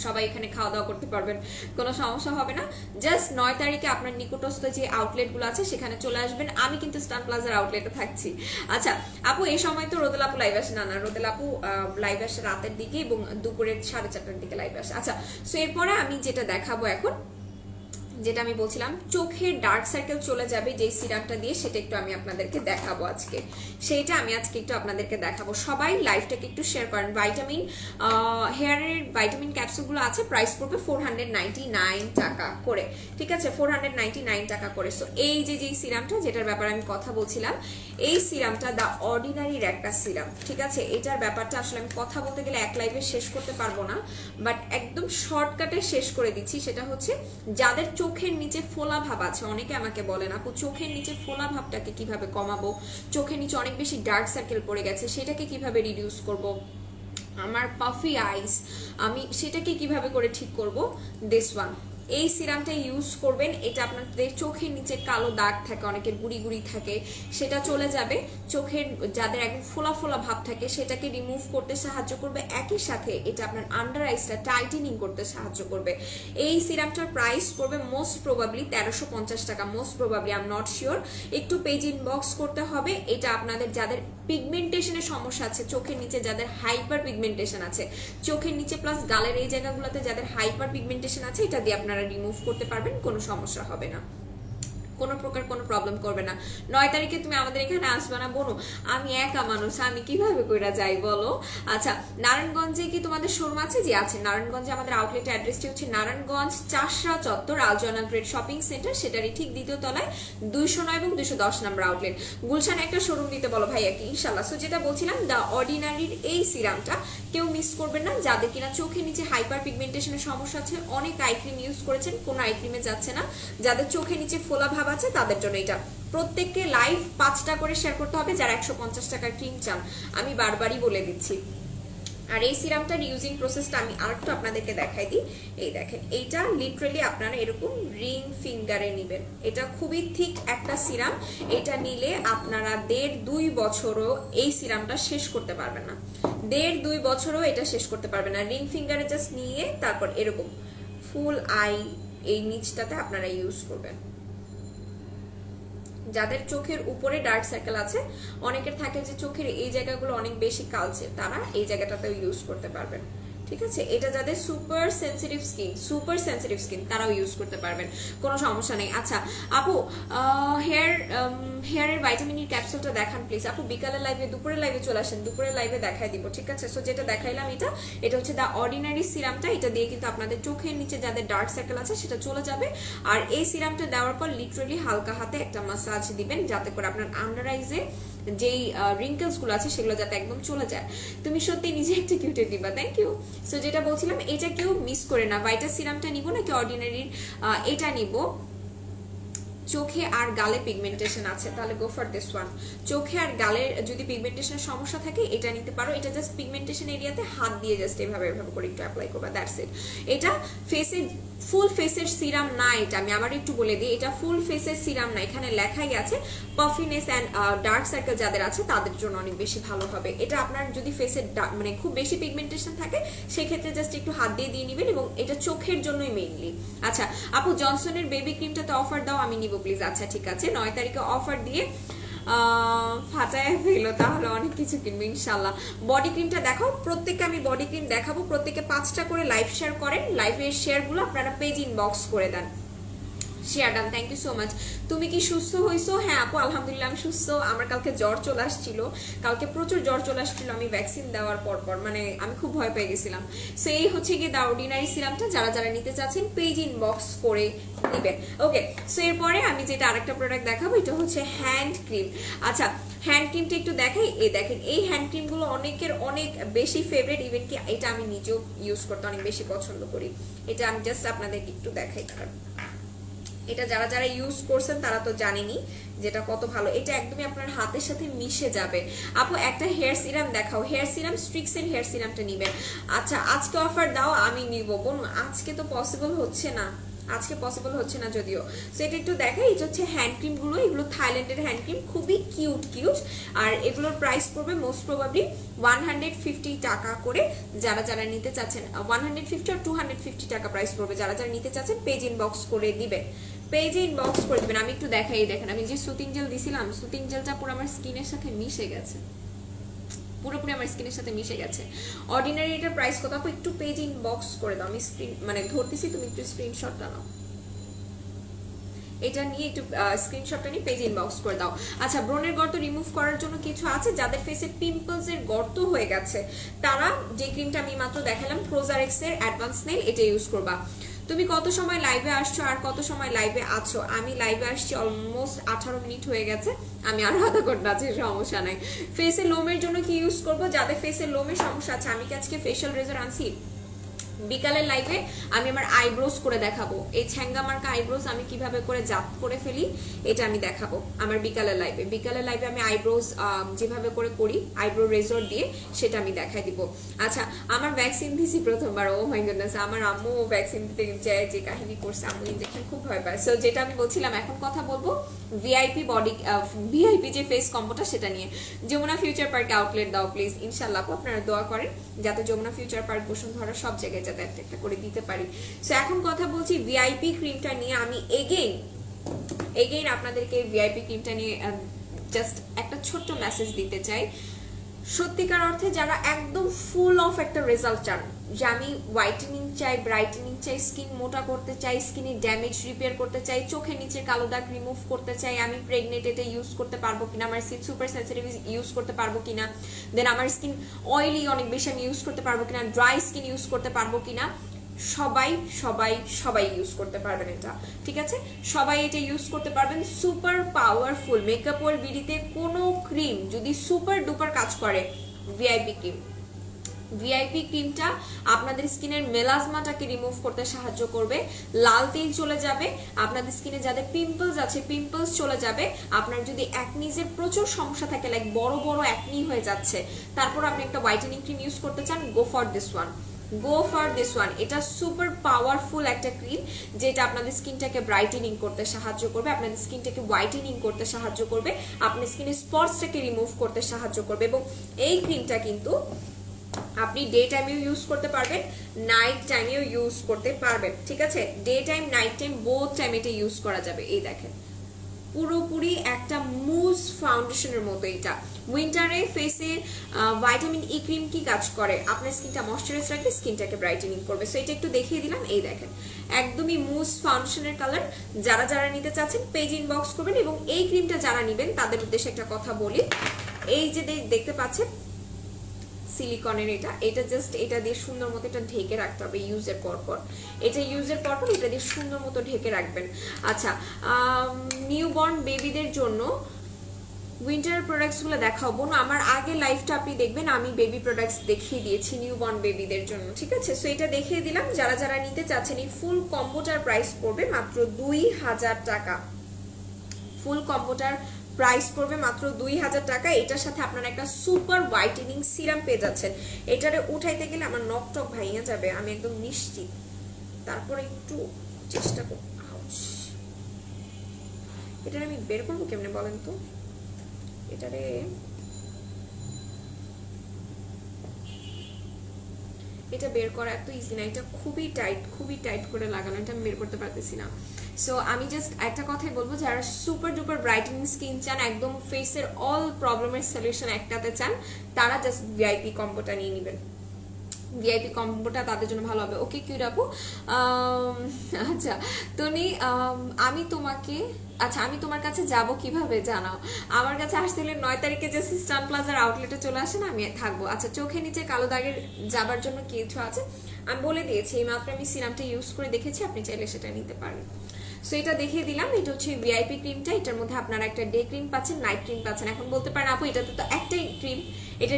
[SPEAKER 1] সবাই এখানে খাওয়া দাওয়া করতে পারবেন, কোনো সমস্যা হবে না। জাস্ট 9 তারিখে আপনার নিকটস্থ যে আউটলেটগুলো আছে সেখানে চলে আসবেন। আমি কিন্তু স্টান প্লাজার আউটলেটে থাকছি। আচ্ছা আপু, এই সময় তো রোদেল আপু লাইভ আসে না? রোদেল আপু লাইভ আসে রাতের দিকে এবং দুপুরের 4:30টার দিকে লাইভ আসে। আচ্ছা, সো এরপরে আমি যেটা দেখাবো এখন, যেটা আমি বলছিলাম চোখের ডার্ক সার্কেল চলে যাবে যে সিরামটা দিয়ে, সেটা একটু আমি আপনাদেরকে দেখাবো আজকে। আমি আজকে একটু আপনাদেরকে দেখাবো। সবাই লাইভটাকে একটু শেয়ার করেন। ভাইটামিন হেয়ারের ভাইটামিন ক্যাপসুলগুলো আছে, প্রাইস পড়বে 499 টাকা করে, ঠিক আছে? 499 টাকা করে। সো এই যে সিরামটা, যেটার ব্যাপারে আমি কথা বলছিলাম, এই সিরামটা দ্য অর্ডিনারির একটা সিরাম, ঠিক আছে? এটার ব্যাপারটা আসলে আমি কথা বলতে গেলে এক লাইভে শেষ করতে পারবো না, বাট একদম শর্টকাটে শেষ করে দিচ্ছি। সেটা হচ্ছে যাদের চোখের নিচে ফোলা ভাব আছে, অনেকে আমাকে বলেন আপু চোখের নিচে ফোলা ভাবটাকে কিভাবে কমাবো, চোখের নিচে অনেক বেশি ডার্ক সার্কেল পড়ে গেছে, সেটাকে কিভাবে রিডিউস করব, আমার পাফি আইস আমি সেটাকে কিভাবে করে ঠিক করব, দিস ওয়ান, এই সিরামটা ইউজ করবেন। এটা আপনাদের চোখের নিচে কালো দাগ থাকে, অনেকের গুড়ি গুড়ি থাকে, সেটা চলে যাবে। চোখের যাদের একদম ফোলা ফোলা ভাব থাকে সেটাকে রিমুভ করতে সাহায্য করবে। একই সাথে এটা আপনার আন্ডার আইসটা টাইটেনিং করতে সাহায্য করবে। এই সিরামটার প্রাইস পড়বে মোস্ট প্রবাবলি 1350 টাকা, most probably, I am not sure. একটু পেজ ইনবক্স করতে হবে। এটা আপনাদের যাদের পিগমেন্টেশনের সমস্যা আছে, চোখের নিচে যাদের হাইপার পিগমেন্টেশন আছে, চোখের নিচে প্লাস গালের এই জায়গাগুলোতে যাদের হাইপার পিগমেন্টেশন আছে, এটা দিয়ে আপনারা রিমুভ করতে পারবেন, কোনো সমস্যা হবে না। কোনো প্রকার কোনো প্রবলেম করবে না। 9 তারিখে তুমি আমাদের এখানে আসবে না বোনো, আমি একা মানুষ, আমি কিভাবে কইরা যাই বলো। আচ্ছা, নারায়ণগঞ্জে কি তোমাদের শোরুম আছে? যে আছে, নারায়ণগঞ্জে আমাদের আউটলেট অ্যাড্রেসটি হচ্ছে নারায়ণগঞ্জ চাষরা চত্বর আলজনা গ্রেড শপিং সেন্টার, সেটারই ঠিক দ্বিতীয় তলায় 209 এবং 210 নম্বর আউটলেট। গুলশান একটা শোরুম দিতে বলো ভাইয়া কি, ইনশাল্লাহ। সো যেটা বলছিলাম, দ্য অর্ডিনারির এই সিরামটা কেউ মিস করবেন না যাদের কিনা চোখের নিচে হাইপার পিগমেন্টেশনের সমস্যা আছে, অনেক আই ক্রিম ইউজ করেছেন, কোনো আই ক্রিমে যাচ্ছে না, যাদের চোখের নিচে ফোলা ভাব আছে তাদের জন্য এটা। প্রত্যেককে লাইভ 5টা করে শেয়ার করতে হবে যারা 150 টাকার ক্রিম চান, আমি বারবারই বলে দিচ্ছি। আর এই সিরামটার ইউজিং প্রসেসটা আমি আরেকটু আপনাদেরকে দেখাই দিই। এই দেখেন, এইটা লিটারালি আপনারা এরকম রিং ফিঙ্গারে নেবেন। এটা খুবই থিক একটা সিরাম, এটা নিলে আপনারা 1.5-2 বছরও এই সিরামটা শেষ করতে পারবেন না, 1.5-2 বছরও এটা শেষ করতে পারবেন না। রিং ফিঙ্গারে জাস্ট নিয়ে তারপর এরকম ফুল আই এই নিচটাতে আপনারা ইউজ করবেন। যাদের চোখের উপরে ডার্ক সার্কেল আছে, অনেকের থাকে যে চোখের এই জায়গাগুলো অনেক বেশি কালচে, তারা এই জায়গাটাতেও ইউজ করতে পারবেন, ঠিক আছে। এটা যাদের সুপার সেনসিটিভ স্কিন তারাও ইউজ করতে পারবেন, কোনো সমস্যা নেই। আচ্ছা আপু, হেয়ারের ভাইটামিনের ক্যাপসুলটা দেখান প্লিজ। আপু বিকালের লাইভে, দুপুরের লাইভে চলে আসেন, দুপুরের লাইভে দেখাই দিব, ঠিক আছে। সো যেটা দেখাইলাম এটা হচ্ছে দ্য অর্ডিনারি সিরামটা। এটা দিয়ে কিন্তু আপনাদের চোখের নিচে যাদের ডার্ক সার্কেল আছে সেটা চলে যাবে। আর এই সিরামটা দেওয়ার পর লিটারালি হালকা হাতে একটা মাসাজ দিবেন, যাতে করে আপনার আন্ডার আইজে যেই রিঙ্কেলস গুলো আছে সেগুলো যাতে একদম চলে যায়। তুমি সত্যি নিজে একটা কিউটে দিবা, থ্যাংক ইউ। সো যেটা বলছিলাম, এটা কেউ মিস করে না, ভাইটা সিরামটা নিব নাকি অর্ডিনারির এটা নিব। চোখে আর গালে পিগমেন্টেশন আছে তাহলে গো ফর দিস ওয়ান। চোখে আর গালে যদি পিগমেন্টেশনের সমস্যা থাকে এটা নিতে পারো। এটা জাস্ট পিগমেন্টেশন এরিয়াতে হাত দিয়ে জাস্ট এভাবে করে একটু অ্যাপ্লাই করবা, দ্যাটস ইট। এটা ফেসে ফুল ফেসের সিরাম না, এটা আমি আবার একটু বলে দিই, এটা ফুল ফেসের সিরাম না। এখানে লেখাই আছে পাফিনেস অ্যান্ড ডার্ক সার্কেল যাদের আছে তাদের জন্য অনেক বেশি ভালো হবে। এটা আপনার যদি ফেসের মানে খুব বেশি পিগমেন্টেশন থাকে সেক্ষেত্রে জাস্ট একটু হাত দিয়ে নেবেন, এবং এটা চোখের জন্যই মেইনলি। আচ্ছা আপু, জনসনের বেবি ক্রিমটাতে অফার দাও, আমি নিব প্লিজ। আচ্ছা ঠিক আছে, 9 তারিখে অফার দিয়ে ফাটায় ফেলো, তাহলে অনেক কিছু কিনবো ইনশাল্লাহ। বডি ক্রিমটা দেখাও, প্রত্যেককে আমি বডি ক্রিম দেখাবো। প্রত্যেকে 5টা করে লাইভ শেয়ার করেন, লাইভের শেয়ারগুলো আপনারা পেজ ইনবক্স করে দেন। Share done, thank you so much. তুমি কি সুস্থ হইছো? হ্যাঁ আপু আলহামদুলিল্লাহ আমি সুস্থ। আমার কালকে জ্বর চলে আসছিল, কালকে প্রচুর জ্বর চলে আসছিল, আমি ভ্যাকসিন দেওয়ার পর মানে আমি খুব ভয় পেয়ে গেছিলাম। সো এই হচ্ছে গিয়ে দ্য অর্ডিনারি সিরামটা, যারা যারা নিতে চাচ্ছেন পেজ ইনবক্স করে নিবেন। ওকে, সো এরপরে আমি যেটা আরেকটা প্রোডাক্ট দেখাবো, এটা হচ্ছে হ্যান্ড ক্রিম। আচ্ছা হ্যান্ড ক্রিমটা একটু দেখাই। এই দেখেন, এই হ্যান্ড ক্রিমগুলো অনেকের অনেক বেশি ফেভারিট, ইভেন কি এটা আমি নিজেও ইউজ করতে অনেক বেশি পছন্দ করি। এটা আমি জাস্ট আপনাদেরকে একটু দেখাই। এটা যারা যারা ইউজ করছেন তারা তো জানেনই যেটা কত ভালো। এটা একদমই আপনার হাতের সাথে মিশে যাবে। আপু একটা হেয়ার সিরাম দেখাও, হেয়ার সিরাম স্ট্রিক্সের হেয়ার সিরামটা নিবেন। আচ্ছা আজকে অফার দাও, আমি নিব বোন। আজকে তো পসিবল হচ্ছে না, যদিও। সো এটা একটু দেখাই, এটা হচ্ছে হ্যান্ড ক্রিম গুলো, এগুলো থাইল্যান্ডের হ্যান্ড ক্রিম, খুবই কিউট। আর এগুলোর প্রাইস পড়বে মোস্ট প্রবাবলি 150 টাকা করে। যারা যারা নিতে চাচ্ছেন 150 আর 250 টাকা প্রাইস পড়বে। যারা যারা নিতে চাচ্ছেন পেজ ইনবক্স করে দিবেন, আমি একটু দেখাই। দেখেন আমি যে সুতিং জেল দিছিলাম, সুতিং জেলটা পুরো আমার স্কিনের সাথে মিশে গেছে, পুরোপুরি আমার স্কিনের সাথে মিশে গেছে। অর্ডিনারি এটার প্রাইস কত আপু একটু পেজ ইনবক্স করে দাও, আমি স্ক্রিন মানে ধরতেছি, তুমি একটু স্ক্রিনশটটা নাও, এটা নিয়ে একটু স্ক্রিনশটটা নিয়ে পেজ ইনবক্স করে দাও। আচ্ছা ব্রণের গর্ত রিমুভ করার জন্য কিছু আছে, যাদের ফেসে পিম্পলস এর গর্ত হয়ে গেছে তারা যে ক্রিমটা আমি মাত্র দেখালাম প্রোজারেক্স এর অ্যাডভান্স নেল, এটা ইউজ করবা। তুমি কত সময় লাইভে আসছো আর কত সময় লাইভে আছো? আমি লাইভে আসছি অলমোস্ট 18 মিনিট হয়ে গেছে, আমি আরো আধা ঘন্টা আছে, সমস্যা নাই। ফেসে লোমের জন্য কি ইউজ করব? যাদের ফেসে লোমের সমস্যা আছে, আমি কি আজকে ফেশিয়াল রেজার আনছি। বিকালের লাইভে আমি আমার আইব্রোজ করে দেখাবো, এই ছ্যাঙ্গা মার্কা আইব্রোজ আমি কিভাবে করে জাপ করে ফেলি এটা আমি দেখাবো আমার বিকালের লাইভে আমি আইব্রোজ যেভাবে করে করি আইব্রো রেজর দিয়ে সেটা আমি দেখাই দিব। আচ্ছা আমার ভ্যাকসিন দিছি প্রথমবার, ও মাই গডনেস, আমার আম্মু ভ্যাকসিন দিতে যায় যে কাহিনী করছে, আম্মু ইনজেকশন খুব ভয় পায়। সো যেটা আমি বলছিলাম, এখন কথা বলবো ভিআইপি যে ফেস কম্বোটা সেটা নিয়ে। যমুনা ফিউচার পার্কে আউটলেট দাও প্লিজ, ইনশাল্লাহ আপনারা দোয়া করেন যাতে যমুনা ফিউচার পার্ক বসুন্ধরা সব জায়গায় যাতে একটা করে দিতে পারি। সো এখন কথা বলছি ভিআইপি ক্রিমটা নিয়ে। আমি এগেইন আপনাদেরকে ভিআইপি ক্রিমটা নিয়ে জাস্ট একটা ছোট্ট মেসেজ দিতে চাই। সত্যিকার অর্থে যারা একদম ফুল অফ একটা রেজাল্ট চান, যে আমি হোয়াইটেনিং চাই, ব্রাইটেনিং চাই, স্কিন মোটা করতে চাই, স্কিনে ড্যামেজ রিপেয়ার করতে চাই, চোখের নিচে কালো দাগ রিমুভ করতে চাই, আমি প্রেগনেন্ট এটা ইউজ করতে পারবো কিনা, আমার স্কিন সুপার সেন্সিটিভ ইউজ করতে পারবো কিনা, দেন আমার স্কিন অয়েলি অনেক বেশি আমি ইউজ করতে পারবো কিনা, ড্রাই স্কিন ইউজ করতে পারবো কিনা, সবাই সবাই সবাই ইউজ করতে পারবেন এটা, ঠিক আছে? সবাই এটা ইউজ করতে পারবেন। সুপার পাওয়ারফুল মেকআপ ওয়ার্ল্ড বিডিতে কোনো ক্রিম যদি সুপার ডুপার কাজ করে, ভিআইপি ক্রিম। ভিআইপি ক্রিমটা আপনাদের স্কিনের মেলাজমাটাকে রিমুভ করতে সাহায্য করবে, লাল তেল চলে যাবে, আপনাদের স্কিনে যাদের পিম্পলস আছে পিম্পলস চলে যাবে, আপনার যদি অ্যাকনিজের প্রচুর সমস্যা থাকে, লাইক বড় বড় অ্যাকনি হয়ে যাচ্ছে, তারপর আপনি একটা হোয়াইটেনিং ক্রিম ইউজ করতে চান, go for this one, go for this one. এটা সুপার পাওয়ারফুল একটা ক্রিম যেটা আপনাদের স্কিনটাকে ব্রাইটেনিং করতে সাহায্য করবে, আপনাদের স্কিনটাকে হোয়াইটেনিং করতে সাহায্য করবে, আপনার স্কিনের স্পটসটাকে রিমুভ করতে সাহায্য করবে। এবং এই ক্রিমটা কিন্তু আপনি ডে টাইমেও ইউজ করতে পারবেন, নাইট টাইমেও ইউজ করতে পারবেন, ঠিক আছে? Day time night time both time এটা ইউজ করা যাবে। এই দেখেন পুরোপুরি একটা মুজ ফাউন্ডেশনের মতো। এটা উইন্টারে ফেসে ভাইটামিন ই ক্রিম কি কাজ করে, আপনার স্কিনটা ময়শ্চারাইজ রাখবে, স্কিনটাকে ব্রাইটেনিং করবে। সো এটা একটু দেখিয়ে দিলাম। এই দেখেন একদমই মুজ ফাউন্ডেশনের কালার। যারা যারা নিতে চাচ্ছেন পেজ ইনবক্স করবেন। এবং এই ক্রিমটা যারা নেবেন তাদের উদ্দেশ্যে একটা কথা বলি, এই যে দেখতে পাচ্ছেন সিলিকনের, এটা জাস্ট এটা দিয়ে সুন্দর মতো এটা ঢেকে রাখতে হবে ইউজের পরপর। এটা ইউজের পরপর এটা দিয়ে সুন্দর মতো ঢেকে রাখবেন। আচ্ছা, নিউবর্ন বেবিদের জন্য উইন্টার প্রোডাক্টসগুলো দেখাবো না, আমার আগে লাইফটা আপনি দেখবেন আমি বেবি প্রোডাক্টস দেখিয়ে দিয়েছি নিউবর্ন বেবিদের জন্য, ঠিক আছে? সো এটা দেখিয়ে দিলাম। যারা যারা নিতে চাচ্ছেন এই ফুল কম্বোটার প্রাইস পড়বে মাত্র 2000 টাকা। ফুল কম্বোটার প্রাইস পড়বে মাত্র 2000 টাকা। এটার সাথে আপনারা একটা সুপার হোয়াইটেনিং সিরাম পেয়ে যাচ্ছেন। এটারে উঠাইতে গেলে আমার নখ টক ভাইয়া যাবে, আমি একদম নিশ্চিত। তারপরে একটু চেষ্টা করব, এটা আমি বের করবো কেমনে বলেন তো? এটারে এটা বের করা এত ইজি না, এটা খুবই টাইট করে লাগানো, এটা আমি বের করতে পারতেছি না। সো আমি জাস্ট একটা কথাই বলবো, যারা সুপার ডুপার ব্রাইটেনিং স্কিন চান, একদম ফেসের অল প্রবলেমের সলিউশন একটাতে চান, তারা জাস্ট ভিআইপি কম্বোটা নিয়ে নেবেন। ভিআইপি কম্বোটা তাদের জন্য ভালো হবে। ওকে কিউট আপু, আচ্ছা তনি, আমি তোমার কাছে যাব কিভাবে জানাও? আমার কাছে আসতে হলে 9 তারিখে যে সিস্টান প্লাজার আউটলেটে চলে আসে না, আমি থাকবো। আচ্ছা, চোখে নিচে কালো দাগের যাবার জন্য কিছু আছে আমি বলে দিয়েছি, এই মাত্র আমি সিরামটা ইউজ করে দেখেছি, আপনি চাইলে সেটা নিতে পারেন। সো এটা দেখিয়ে দিলাম। এটা হচ্ছে ভিআইপি ক্রিমটা। এটার মধ্যে আপনারা একটা ডে ক্রিম পাচ্ছেন, নাইট ক্রিম পাচ্ছেন। এখন বলতে পারেন আপু এটাতে তো একটাই ক্রিম, এটা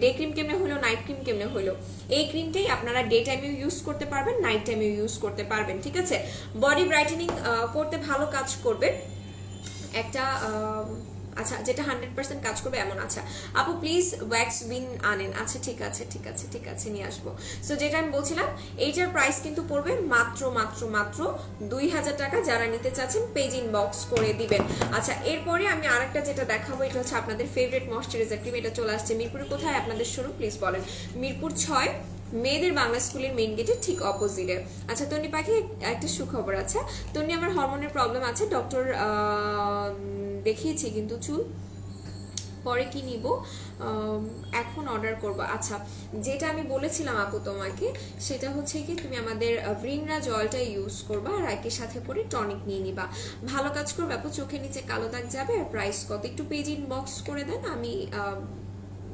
[SPEAKER 1] ডে ক্রিম কেমনে হলো, নাইট ক্রিম কেমনে হলো? এই ক্রিমটাই আপনারা ডে টাইমেও ইউজ করতে পারবেন, নাইট টাইমেও ইউজ করতে পারবেন, ঠিক আছে? বডি ব্রাইটেনিং করতে ভালো কাজ করবে একটা, আচ্ছা যেটা 100% কাজ করবে এমন। আচ্ছা আপু প্লিজ ওয়্যাক্স বিন আনেন। আচ্ছা ঠিক আছে নিয়ে আসবো। সো যেটা আমি বলছিলাম, এইটার প্রাইস কিন্তু পড়বে মাত্র 2000 টাকা। যারা নিতে চাচ্ছেন পেজ ইনবক্স করে দিবেন। আচ্ছা এরপরে আমি আরেকটা যেটা দেখাবো, এটা হচ্ছে আপনাদের ফেভারিট ময়শ্চারাইজার ক্রিম। এটা চলে আসছে মিরপুরে। কোথায় আপনাদের শুরু প্লিজ বলেন? মিরপুর 6 মেয়েদের বাংলা স্কুলের মেইন গেটের ঠিক অপোজিটে। আচ্ছা তনি পাখি, একটা সুখবর আছে। তনি আমার হরমোনের প্রবলেম আছে, ডক্টর দেখিয়েছি, কিন্তু চুল পরে কি নিব, এখন অর্ডার করব। আচ্ছা যেটা আমি বলেছিলাম আপু তোমাকে, সেটা হচ্ছে কি তুমি আমাদের ভ্রিনরাজ অয়েলটা ইউজ করবা আর একই সাথে করে টনিক নিয়ে নিবা, ভালো কাজ করবে আপু। চোখের নিচে কালো দাগ যাবে। আর প্রাইস কত একটু পেজ ইনবক্স করে দেন। আমি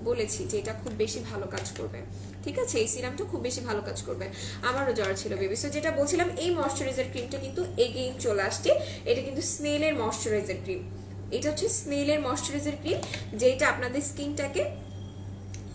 [SPEAKER 1] বলেছি যে এটা খুব বেশি ভালো কাজ করবে, ঠিক আছে? এই সিরামটা খুব বেশি ভালো কাজ করবে। আমারও জ্বর ছিল বেবি। সো যেটা বলছিলাম, এই ময়শ্চারাইজার ক্রিমটা কিন্তু এগেইন চলে আসছে। এটা কিন্তু স্নেলের ময়শ্চারাইজার ক্রিম। এটা হচ্ছে স্নেলের ময়শ্চারাইজার ক্রিম, যেটা আপনাদের স্কিনটাকে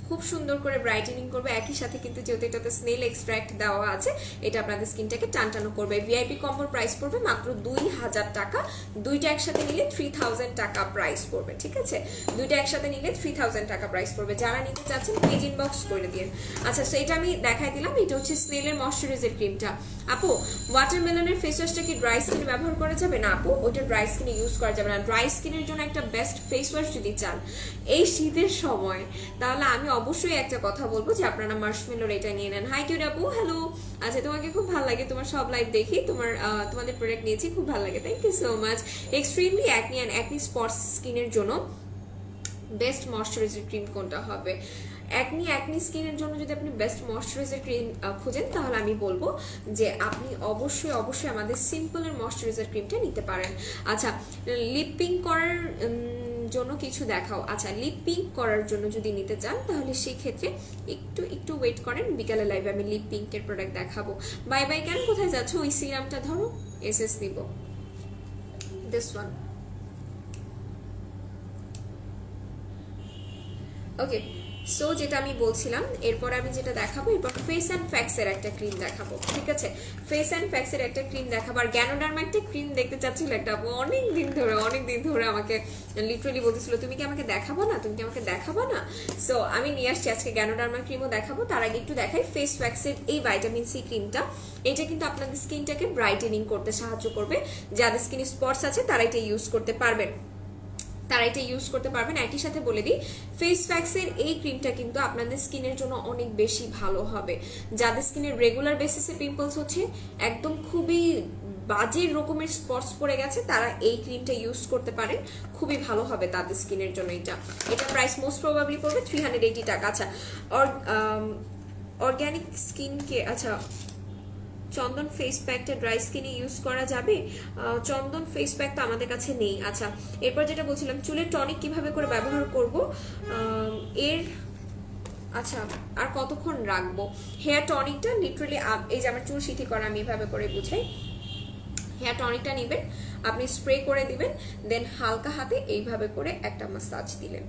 [SPEAKER 1] খুব সুন্দর করে ব্রাইটেনিং করবে। একই সাথে কিন্তু যেহেতু এটাতে স্নেল এক্সট্রাক্ট দেওয়া আছে, এটা আপনাদের স্কিনটাকে টানটানো করবে। ভিআইপি কম্বোর প্রাইস পড়বে মাত্র 2000 টাকা। দুইটা একসাথে নিলে 3000 টাকা প্রাইস পড়বে, ঠিক আছে? দুইটা একসাথে নিলে 3000 টাকা প্রাইস পড়বে। যারা নিতে চাচ্ছেন পেজ ইনবক্স করে দিন। আচ্ছা সো এটা আমি দেখাই দিলাম। এটা হচ্ছে স্নেলের ময়শ্চারাইজার ক্রিমটা। আপু ওয়াটারমেলনের ফেস ওয়াশটা কি ড্রাই স্কিনে ব্যবহার করা যাবে? না আপু, ওইটা ড্রাই স্কিনে ইউজ করা যাবে না। ড্রাই স্কিনের জন্য একটা বেস্ট ফেস ওয়াশ যদি চান এই শীতের সময়, তাহলে আমি অবশ্যই একটা কথা বলবো যে আপনারা মার্শমেলোর এটা নিয়ে নেন। হাই কিউট আপু, হ্যালো। আচ্ছা তোমাকে খুব ভালো লাগে, তোমার সব লাইভ দেখি, তোমাদের প্রোডাক্ট নিয়েছি, খুব ভালো লাগে, thank you so much. Extremely acne and acne spots স্কিনের জন্য বেস্ট ময়শ্চারাইজার ক্রিম কোনটা হবে? অ্যাকনি স্কিনের জন্য যদি আপনি বেস্ট ময়শ্চারাইজার ক্রিম খুঁজেন, তাহলে আমি বলবো যে আপনি অবশ্যই আমাদের সিম্পলের ময়শ্চারাইজার ক্রিমটা নিতে পারেন। আচ্ছা, লিপ পিঙ্ক করার জন্য কিছু দেখাও। আচ্ছা, লিপ পিঙ্ক করার জন্য যদি নিতে চান তাহলে সেই ক্ষেত্রে একটু ওয়েট করেন, বিকালে লাইভে আমি লিপ পিঙ্কের প্রোডাক্ট দেখাবো। বাই বাই কেন, কোথায় যাচ্ছ? ওই সিরামটা ধরো, এসএস দিব, দিস ওয়ান। ওকে, সো যেটা আমি বলছিলাম, এরপর আমি যেটা দেখাবো, এরপর ফেস অ্যান্ড ফ্যাক্সের একটা ক্রিম দেখাবো। ঠিক আছে, ফেস অ্যান্ড ফ্যাক্সের একটা ক্রিম দেখাবো। আর গ্যানোডার্মা একটা ক্রিম দেখতে চাচ্ছিল একটা অনেক দিন ধরে আমাকে লিটারালি বলতেছিল, তুমি কি আমাকে দেখাবো না। সো আমি নিয়ে আসছি আজকে গ্যানোডার্মা ক্রিমও দেখাবো। তার আগে একটু দেখাই ফেস ফ্যাক্সের এই ভাইটামিন সি ক্রিমটা। এটা কিন্তু আপনাদের স্কিনটাকে ব্রাইটেনিং করতে সাহায্য করবে। যাদের স্কিনে স্পটস আছে তারা এটা ইউজ করতে পারবেন। একই সাথে বলে দিই, ফেস ফ্যাক্সের এই ক্রিমটা কিন্তু আপনাদের স্কিনের জন্য অনেক বেশি ভালো হবে। যাদের স্কিনের রেগুলার বেসিসে পিম্পলস হচ্ছে, একদম খুবই বাজে রকমের স্পটস পড়ে গেছে, তারা এই ক্রিমটা ইউজ করতে পারেন, খুবই ভালো হবে তাদের স্কিনের জন্য। এটা প্রাইস মোস্ট প্রবাবলি পড়বে 380 টাকা। আচ্ছা, অর্গ্যানিক স্কিন কে, আচ্ছা চন্দন ফেস প্যাকটা ড্রাই স্কিনে ইউজ করা যাবে? চন্দন ফেস প্যাক তো আমাদের কাছে নেই। আচ্ছা, এরপর যেটা বলছিলাম, চুলের টনিক কিভাবে করে ব্যবহার করব আচ্ছা আর কতক্ষণ রাখবো? হেয়ার টনিকটা লিটারালি, এই যে আমার চুল সিথি করা, আমি এভাবে করে বুঝাই। হেয়ার টনিকটা নেবেন, আপনি স্প্রে করে দিবেন, দেন হালকা হাতে এইভাবে করে একটা মাসাজ দিলেন,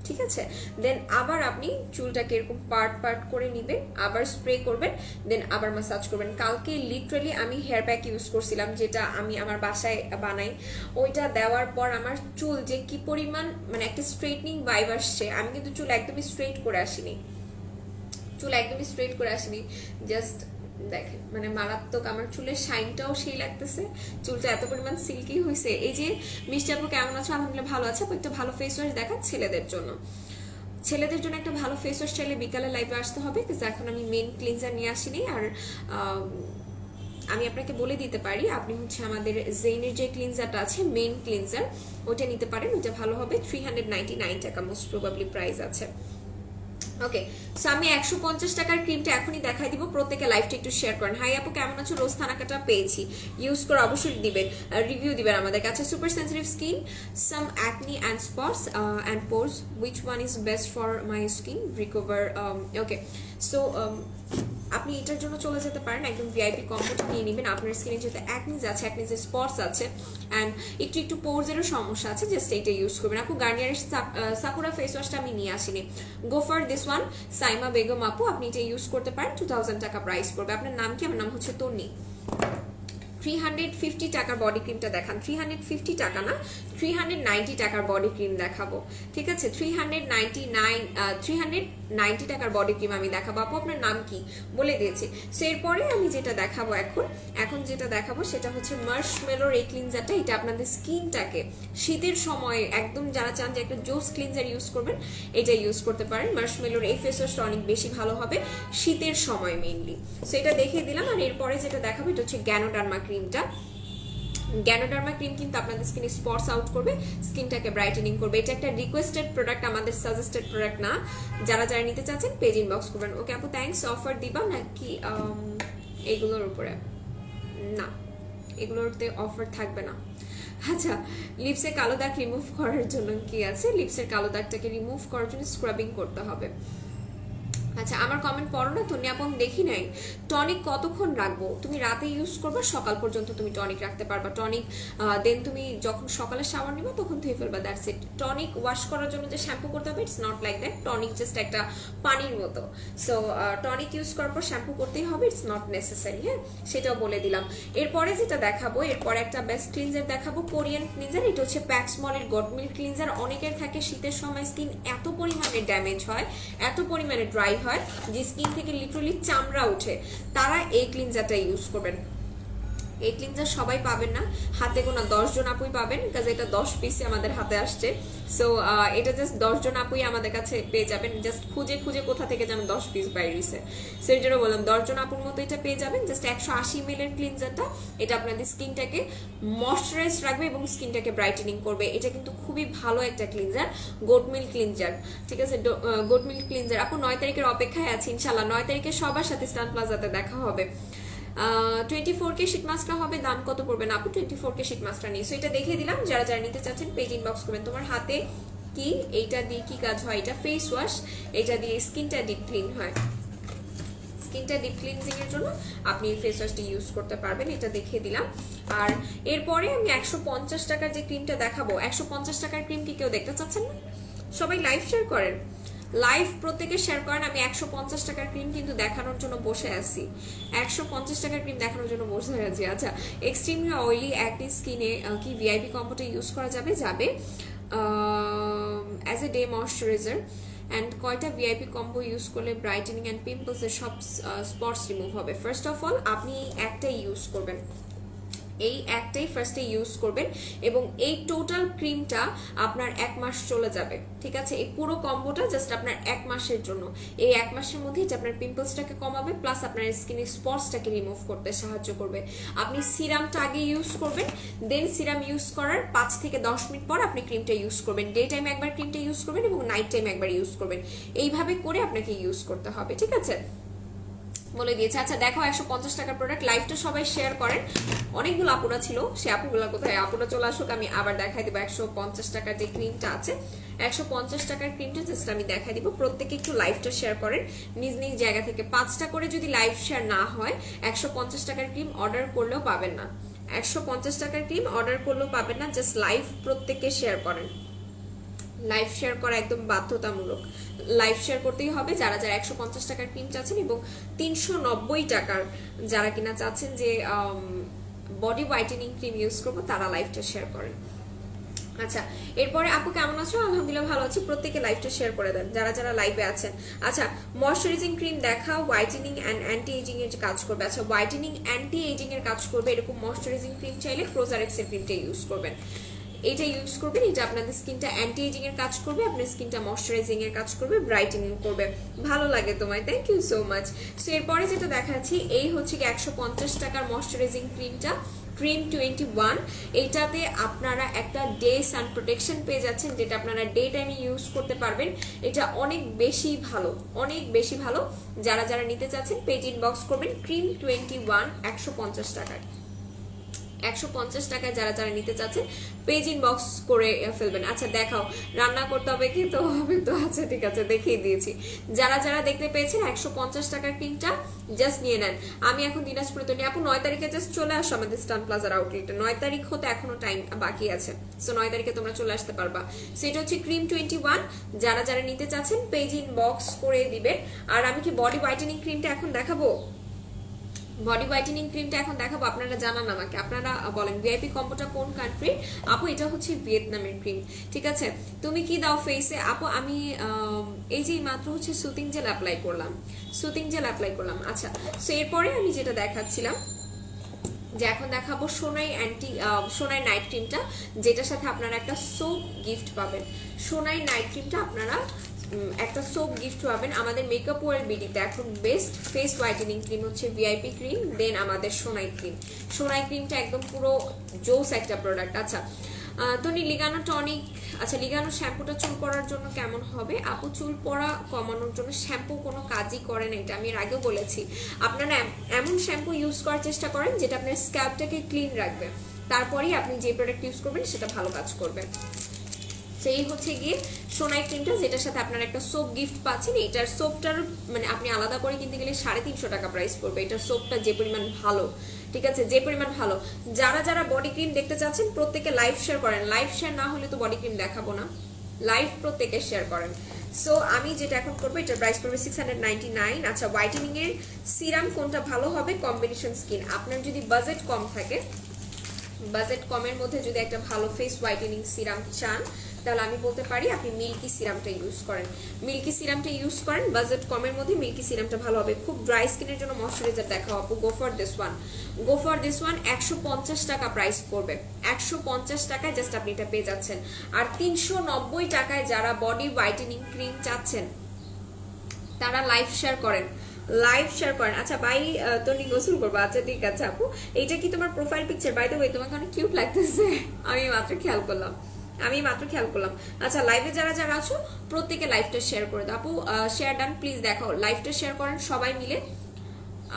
[SPEAKER 1] ঠিক আছে। দেন আবার আপনি চুলটাকে এরকম পার্ট করে নেবেন, আবার স্প্রে করবেন, দেন আবার মাসাজ করবেন। কালকে লিটারালি আমি হেয়ার প্যাক ইউজ করছিলাম, যেটা আমি আমার বাসায় বানাই। ওইটা দেওয়ার পর আমার চুল যে কি পরিমাণ মানে একটা স্ট্রেটনিং ভাইব আসছে। আমি কিন্তু চুল একদমই স্ট্রেট করে আসিনি, জাস্ট দেখেন মানে মারাত্মক। আমার চুলের শাইনটাও সেই লাগতেছে, চুলটা এত পরিমাণ সিল্কি হয়েছে। এই যে মিষ্টি আপু কেমন আছো? আলহামদুলিল্লাহ ভালো আছে। একটা ভালো ফেস ওয়াশ দেখান ছেলেদের জন্য একটা ভালো ফেস ওয়াশ চাইলে বিকালে লাইভে আসতে হবে, কিন্তু এখন আমি মেন ক্লিনজার নিয়ে আসিনি। আর আমি আপনাকে বলে দিতে পারি, আপনি হচ্ছে আমাদের জেইনের যে ক্লিনজারটা আছে, মেন ক্লিনজার, ওটা নিতে পারেন, ওটা ভালো হবে। 399 টাকা মোস্ট প্রবাবলি প্রাইস আছে। ওকে, সো আমি 150 টাকার ক্রিমটা এখনই দেখাই দিব। প্রত্যেকে লাইভটা একটু শেয়ার করেন। হাই আপু কেমন আছো? রোজ থানাকাটা পেয়েছি, ইউজ করে অবশ্যই দিবেন, রিভিউ দিবেন আমাদের কাছে। Super sensitive skin, some acne and spots and পোরস, which one is best for my skin recover? Okay, so আপনি এটার জন্য চলে যেতে পারেন, একদম ভিআইপি কম্বোটা নিয়ে নেবেন। আপনার স্কিনে যেহেতু অ্যাকনিজ আছে, অ্যাকনিজের স্পটস আছে অ্যান্ড একটু পোরসেরও সমস্যা আছে, জাস্ট এইটা ইউজ করবেন। আপু গার্নিয়ারের সাকুরা ফেস ওয়াশটা আমি নিয়ে আসিনি, go for this one. Saima Begum আপু, আপনি এটা ইউজ করতে পারেন, 2000 টাকা প্রাইস পড়বে। আপনার নাম কি? আমার নাম হচ্ছে তন্নি। 350 টাকার বডি ক্রিমটা দেখান। 350 টাকা না, 390 টাকার বডি ক্রিম দেখাবো, ঠিক আছে। 390 টাকার বডি ক্রিম আমি দেখাবো। আপু আপনার নাম কি? বলে দিয়েছি। সো এরপরে আমি যেটা দেখাবো এখন যেটা দেখাবো সেটা হচ্ছে মার্শমেলোর এই ক্লিনজারটা। এটা আপনাদের স্কিনটাকে শীতের সময় একদম, যারা চান যে একটা জোস ক্লিনজার ইউজ করবেন, এটা ইউজ করতে পারেন। মার্শমেলোর এই ফেস ওয়াশটা অনেক বেশি ভালো হবে শীতের সময় মেইনলি। সো এটা দেখিয়ে দিলাম। আর এরপরে যেটা দেখাবো এটা হচ্ছে গ্যানোডার্মা ক্রিমটা। গ্যানোডার্মা ক্রিম কিন্তু আপনাদের স্কিনে স্পটস আউট করবে, স্কিনটাকে ব্রাইটেনিং করবে। এটা একটা রিকোয়েস্টেড প্রোডাক্ট, আমাদের সাজেস্টেড প্রোডাক্ট না। যারা নিতে চাচ্ছেন পেজ ইনবক্স করবেন। ওকে আপু থ্যাঙ্কস। অফার দিবা নাকি এগুলোর উপরে? না, এগুলোতে অফার থাকবে না। আচ্ছা, লিপসে কালো দাগ রিমুভ করার জন্য কি আছে? লিপসের কালো দাগটাকে রিমুভ করার জন্য স্ক্রাবিং করতে হবে। আচ্ছা, আমার কমেন্ট পড়ো না তো, নিয়াপন দেখি নাই। টনিক কতক্ষণ রাখবো? তুমি রাতে ইউজ করবে, সকাল পর্যন্ত তুমি টনিক রাখতে পারবা। টনিক দেন তুমি যখন সকালে শাওয়ার নিবে তখন ধুয়ে ফেলবা, দ্যাটস ইট। টনিক ওয়াশ করার জন্য যে শ্যাম্পু করতে হবে, it's not like that. Tonic just একটা পানির মতো। সো টনিক ইউজ করার পর শ্যাম্পু করতেই হবে, ইটস নট নেসেসারি। হ্যাঁ, সেটাও বলে দিলাম। এরপরে যেটা দেখাবো, এরপরে একটা বেস্ট ক্লিনজার দেখাবো, কোরিয়ান ক্লিনজার। এটা হচ্ছে প্যাক্সমলের গড মিল্ক ক্লিনজার। অনেকের থাকে শীতের সময় স্কিন এত পরিমাণে ড্যামেজ হয়, এত পরিমাণে ড্রাই হয় যে স্কিন থেকে লিটারালি চামড়া ওঠে, তারা এই ক্লিনজারটা ইউজ করবেন। এই ক্লিনজার সবাই পাবেন না, হাতে গোনা 10 জন আপুই পাবেন, কাজ এটা 10 পিসে আমাদের হাতে আসছে। সো এটা জাস্ট 10 জন আপুই আমাদের কাছে পেয়ে যাবেন, জাস্ট খুঁজে খুঁজে কোথা থেকে যেন 10 পিস বাইরেছে। সো এর জন্য বললাম 10 জন আপুর মতো এটা পেয়ে যাবেন। জাস্ট 180 ml এর ক্লিনজারটা, এটা আপনাদের স্কিনটাকে ময়শ্চারাইজ রাখবে এবং স্কিনটাকে ব্রাইটেনিং করবে। এটা কিন্তু খুবই ভালো একটা ক্লিনজার, গোট মিল্ক ক্লিনজার, ঠিক আছে? Goat milk cleanser. আপু 9 তারিখের অপেক্ষায় আছি ইনশাল্লাহ। 9 তারিখে সবার সাথে স্টান প্লাজাতে দেখা হবে। 24K শীট মাস্কটা হবে, দাম কত পড়বে না আপু? 24K শীট মাস্কটা নিয়ে, সো এটা দেখিয়ে দিলাম। যারা যারা নিতে চাচ্ছেন পেজ ইনবক্স করবেন। তোমার হাতে কি, এইটা দিয়ে কি কাজ হয়? এটা ফেস ওয়াশ, এটা দিয়ে স্কিনটা ডিপ ক্লিন হয়। স্কিনটা ডিপ ক্লিনজিং এর জন্য আপনি ফেস ওয়াশটি ইউজ করতে পারবেন, এটা দেখিয়ে দিলাম। আর এরপরে আমি 150 টাকার যে ক্রিমটা দেখাবো, 150 টাকার ক্রিম কি কেউ দেখতে চাচ্ছেন না? সবাই লাইভ শেয়ার করেন, লাইভ প্রত্যেকে শেয়ার করেন। আমি 150 টাকার ক্রিম কিন্তু দেখানোর জন্য বসে আছি, 150 টাকার ক্রিম দেখানোর জন্য বসে আছি। আচ্ছা, এক্সট্রিমলি অয়েলি অ্যাকনি স্কিনে কি ভিআইপি কম্বোটা ইউজ করা যাবে? যাবে, as a day moisturiser. And কয়টা ভিআইপি কম্বো ইউজ করলে ব্রাইটেনিং অ্যান্ড পিম্পলসের সব স্পটস রিমুভ হবে? ফার্স্ট অফ অল আপনি একটাই ইউজ করবেন, এই একটাই ফার্স্টে ইউজ করবেন এবং এই টোটাল ক্রিমটা আপনার 1 মাস চলে যাবে, ঠিক আছে? এই পুরো কম্বোটা জাস্ট আপনার 1 মাসের জন্য। এই 1 মাসের মধ্যে যে আপনার পিম্পলসটাকে কমাবে, প্লাস আপনার স্কিনের স্পটসটাকে রিমুভ করতে সাহায্য করবে। আপনি সিরামটা আগে ইউজ করবেন, দেন সিরাম ইউজ করার 5 থেকে 10 মিনিট পর আপনি ক্রিমটা ইউজ করবেন। ডে টাইমে একবার ক্রিমটা ইউজ করবেন এবং নাইট টাইমে একবার ইউজ করবেন। এইভাবে করে আপনাকে ইউজ করতে হবে, ঠিক আছে? বলে দিয়েছে। আচ্ছা দেখো, 150 টাকার প্রোডাক্ট, লাইভটা সবাই শেয়ার করেন। অনেকগুলো আপুরা ছিল, সে আপুগুলো কোথায়? আপুরা চলে আসুক, আমি আবার দেখাই দিব 150 টাকার যে ক্রিমটা আছে। 150 টাকার ক্রিমটা জাস্ট আমি দেখাই দিব। প্রত্যেকে একটু লাইভটা শেয়ার করেন নিজ নিজ জায়গা থেকে। 5টা করে যদি লাইভ শেয়ার না হয়, 150 টাকার ক্রিম অর্ডার করলেও পাবেন না। 150 টাকার ক্রিম অর্ডার করলেও পাবেন না। জাস্ট লাইভ প্রত্যেকে শেয়ার করেন, লাইভ শেয়ার করা একদম বাধ্যতামূলক, লাইভ শেয়ার করতেই হবে। যারা যারা 150 টাকার ক্রিম চাচ্ছেন এবং 390 টাকার যারা কিনা চাচ্ছেন যে বডি হোয়াইটেনিং ক্রিম ইউজ করবো, তারা লাইভটা শেয়ার করেন। আচ্ছা, এরপরে আপু কেমন আছো? আলহামদুলিল্লাহ ভালো আছি। প্রত্যেকে লাইভটা শেয়ার করে দেন যারা যারা লাইভে আছেন। আচ্ছা, ময়শ্চারাইজিং ক্রিম দেখাও, হোয়াইটেনিং অ্যান্ড অ্যান্টি এজিং এর কাজ করবে। আচ্ছা, হোয়াইটেনিং অ্যান্টি এজিং এর কাজ করবে এরকম ময়শ্চারাইজিং ক্রিম চাইলে প্রোজারেক্স এর ক্রিমটা ইউজ করবেন। এটা ইউজ করবেন, এটা আপনাদের স্কিনটা অ্যান্টি এজিং এর কাজ করবে, আপনার স্কিনটা ময়শ্চারাইজিং এর কাজ করবে, ব্রাইটেনিং করবে। ভালো লাগে তোমায়, thank you so much. So এরপরে যেটা দেখাচ্ছি, এই হচ্ছে কি 150 টাকার ময়শ্চারাইজিং ক্রিমটা, ক্রিম 21। এইটাতে আপনারা একটা ডে সান প্রোটেকশন পেয়ে যাচ্ছেন, যেটা আপনারা ডে টাইমে ইউজ করতে পারবেন। এটা অনেক বেশি ভালো, অনেক বেশি ভালো। যারা যারা নিতে চাচ্ছেন পেজ ইনবক্স করবেন। ক্রিম 21 150 টাকায়, 150 টাকায় যারা যারা নিতে চাচ্ছেন পেজ ইনবক্স করে ফেলবেন। আচ্ছা দেখাও, রান্না করতে হবে কি? তো হবে তো। আচ্ছা ঠিক আছে, দেখিয়ে দিয়েছি। যারা যারা দেখতে পেয়েছেন 150 টাকার ক্রিমটা জাস্ট নিয়ে নেন। আমি এখন দিনাজপুরে তো নিয়ে আপু 9 তারিখে জাস্ট চলে আসো আমাদের স্টান প্লাজার আউটলেটে। 9 তারিখ হতে এখনো টাইম বাকি আছে, সো 9 তারিখে তোমরা চলে আসতে পারবা। সেটা হচ্ছে ক্রিম 21। যারা যারা নিতে চাচ্ছেন পেজ ইনবক্স করে দিবেন। আর আমি কি বডি হোয়াইটেনিং ক্রিমটা এখন দেখাবো? বডি হোয়াইটেনিং ক্রিমটা এখন দেখাবো, আপনারা জানান আমাকে, আপনারা বলেন ভিআইপি কম্বোটা কোন কান্ট্রি? আপু এটা হচ্ছে ভিয়েতনামের ক্রিম, ঠিক আছে? তুমি কি দাও ফেসে? আপু আমি এই যে মাত্র হচ্ছে সুতিং জেল অ্যাপ্লাই করলাম, সুতিং জেল অ্যাপ্লাই করলাম। আচ্ছা, সো এরপরে আমি যেটা দেখাচ্ছিলাম যে এখন দেখাবো সোনাই নাইট ক্রিমটা, যেটার সাথে আপনারা একটা সোপ গিফট পাবেন। সোনাই নাইট ক্রিমটা আপনারা একটা সোপ গিফট পাবেন। আমাদের মেকআপ ওয়ার্ল্ড বিডিতে এখন বেস্ট ফেস হোয়াইটেনিং ক্রিম হচ্ছে ভিআইপি ক্রিম, দেন আমাদের সোনাই ক্রিম। সোনাই ক্রিমটা একদম পুরো জোস একটা প্রোডাক্ট। আচ্ছা, তো লিগানো টনিক, আচ্ছা লিগানো শ্যাম্পুটা চুল পড়ার জন্য কেমন হবে? আপু চুল পড়া কমানোর জন্য শ্যাম্পু কোনো কাজই করে না, এটা আমি এর আগেও বলেছি। আপনারা এমন শ্যাম্পু ইউজ করার চেষ্টা করেন যেটা আপনার স্ক্যাল্পটাকে ক্লিন রাখবে, তারপরেই আপনি যে প্রোডাক্ট ইউজ করবেন সেটা ভালো কাজ করবে। সেই হচ্ছে গিয়ে সোনাই ক্রিমটা, যেটার সাথে আপনারা একটা সোপ গিফট পাচ্ছেন। এটার সোপটার মানে আপনি আলাদা করে কিনতে গেলে 350 টাকা প্রাইস পড়বে। এটার সোপটা যে পরিমাণ ভালো, ঠিক আছে, যে পরিমাণ ভালো। যারা যারা বডি ক্রিম দেখতে চাচ্ছেন প্রত্যেকে লাইভ শেয়ার করেন। লাইভ শেয়ার না হলে তো বডি ক্রিম দেখাবো না, লাইভ প্রত্যেকে শেয়ার করেন। সো আমি যেটা এখন করবো, এটার প্রাইস পড়বে 699। আচ্ছা, হোয়াইটেনিং এর সিরাম কোনটা ভালো হবে? Combination skin. আপনার যদি বাজেট কম থাকে, বাজেট কমের মধ্যে যদি একটা ভালো ফেস হোয়াইটেনিং সিরাম চান, তাহলে আমি বলতে পারি আপনি মিল্কি সিরামটা ইউজ করেন। মিল্কি সিরামটা ইউজ করেন, বাজেট কমের মধ্যে মিল্কি সিরামটা ভালো হবে। খুব ড্রাই স্কিনের জন্য ময়শ্চারাইজার দেখাও আপু, go for this one, go for this one. 150 টাকা প্রাইস পড়বে, 150 টাকায় জাস্ট আপনি এটা পেয়ে যাচ্ছেন। আর 390 টাকায় যারা বডি হোয়াইটেনিং ক্রিম চাচ্ছেন তারা লাইভ শেয়ার করেন, লাইভ শেয়ার করেন। আচ্ছা ভাই তুমি গোসল করবো, আচ্ছা ঠিক আছে আপু। এইটা কি তোমার profile picture? By the way তোমাকে অনেক কিউট লাগতেছে, আমি মাত্র খেয়াল করলাম, আমি মাত্র খেয়াল করলাম। আচ্ছা লাইভে যারা যারা আছো প্রত্যেকে লাইভটা শেয়ার করে দাও আপু, শেয়ার ডান প্লিজ। দেখাও লাইভটা শেয়ার করেন সবাই মিলে,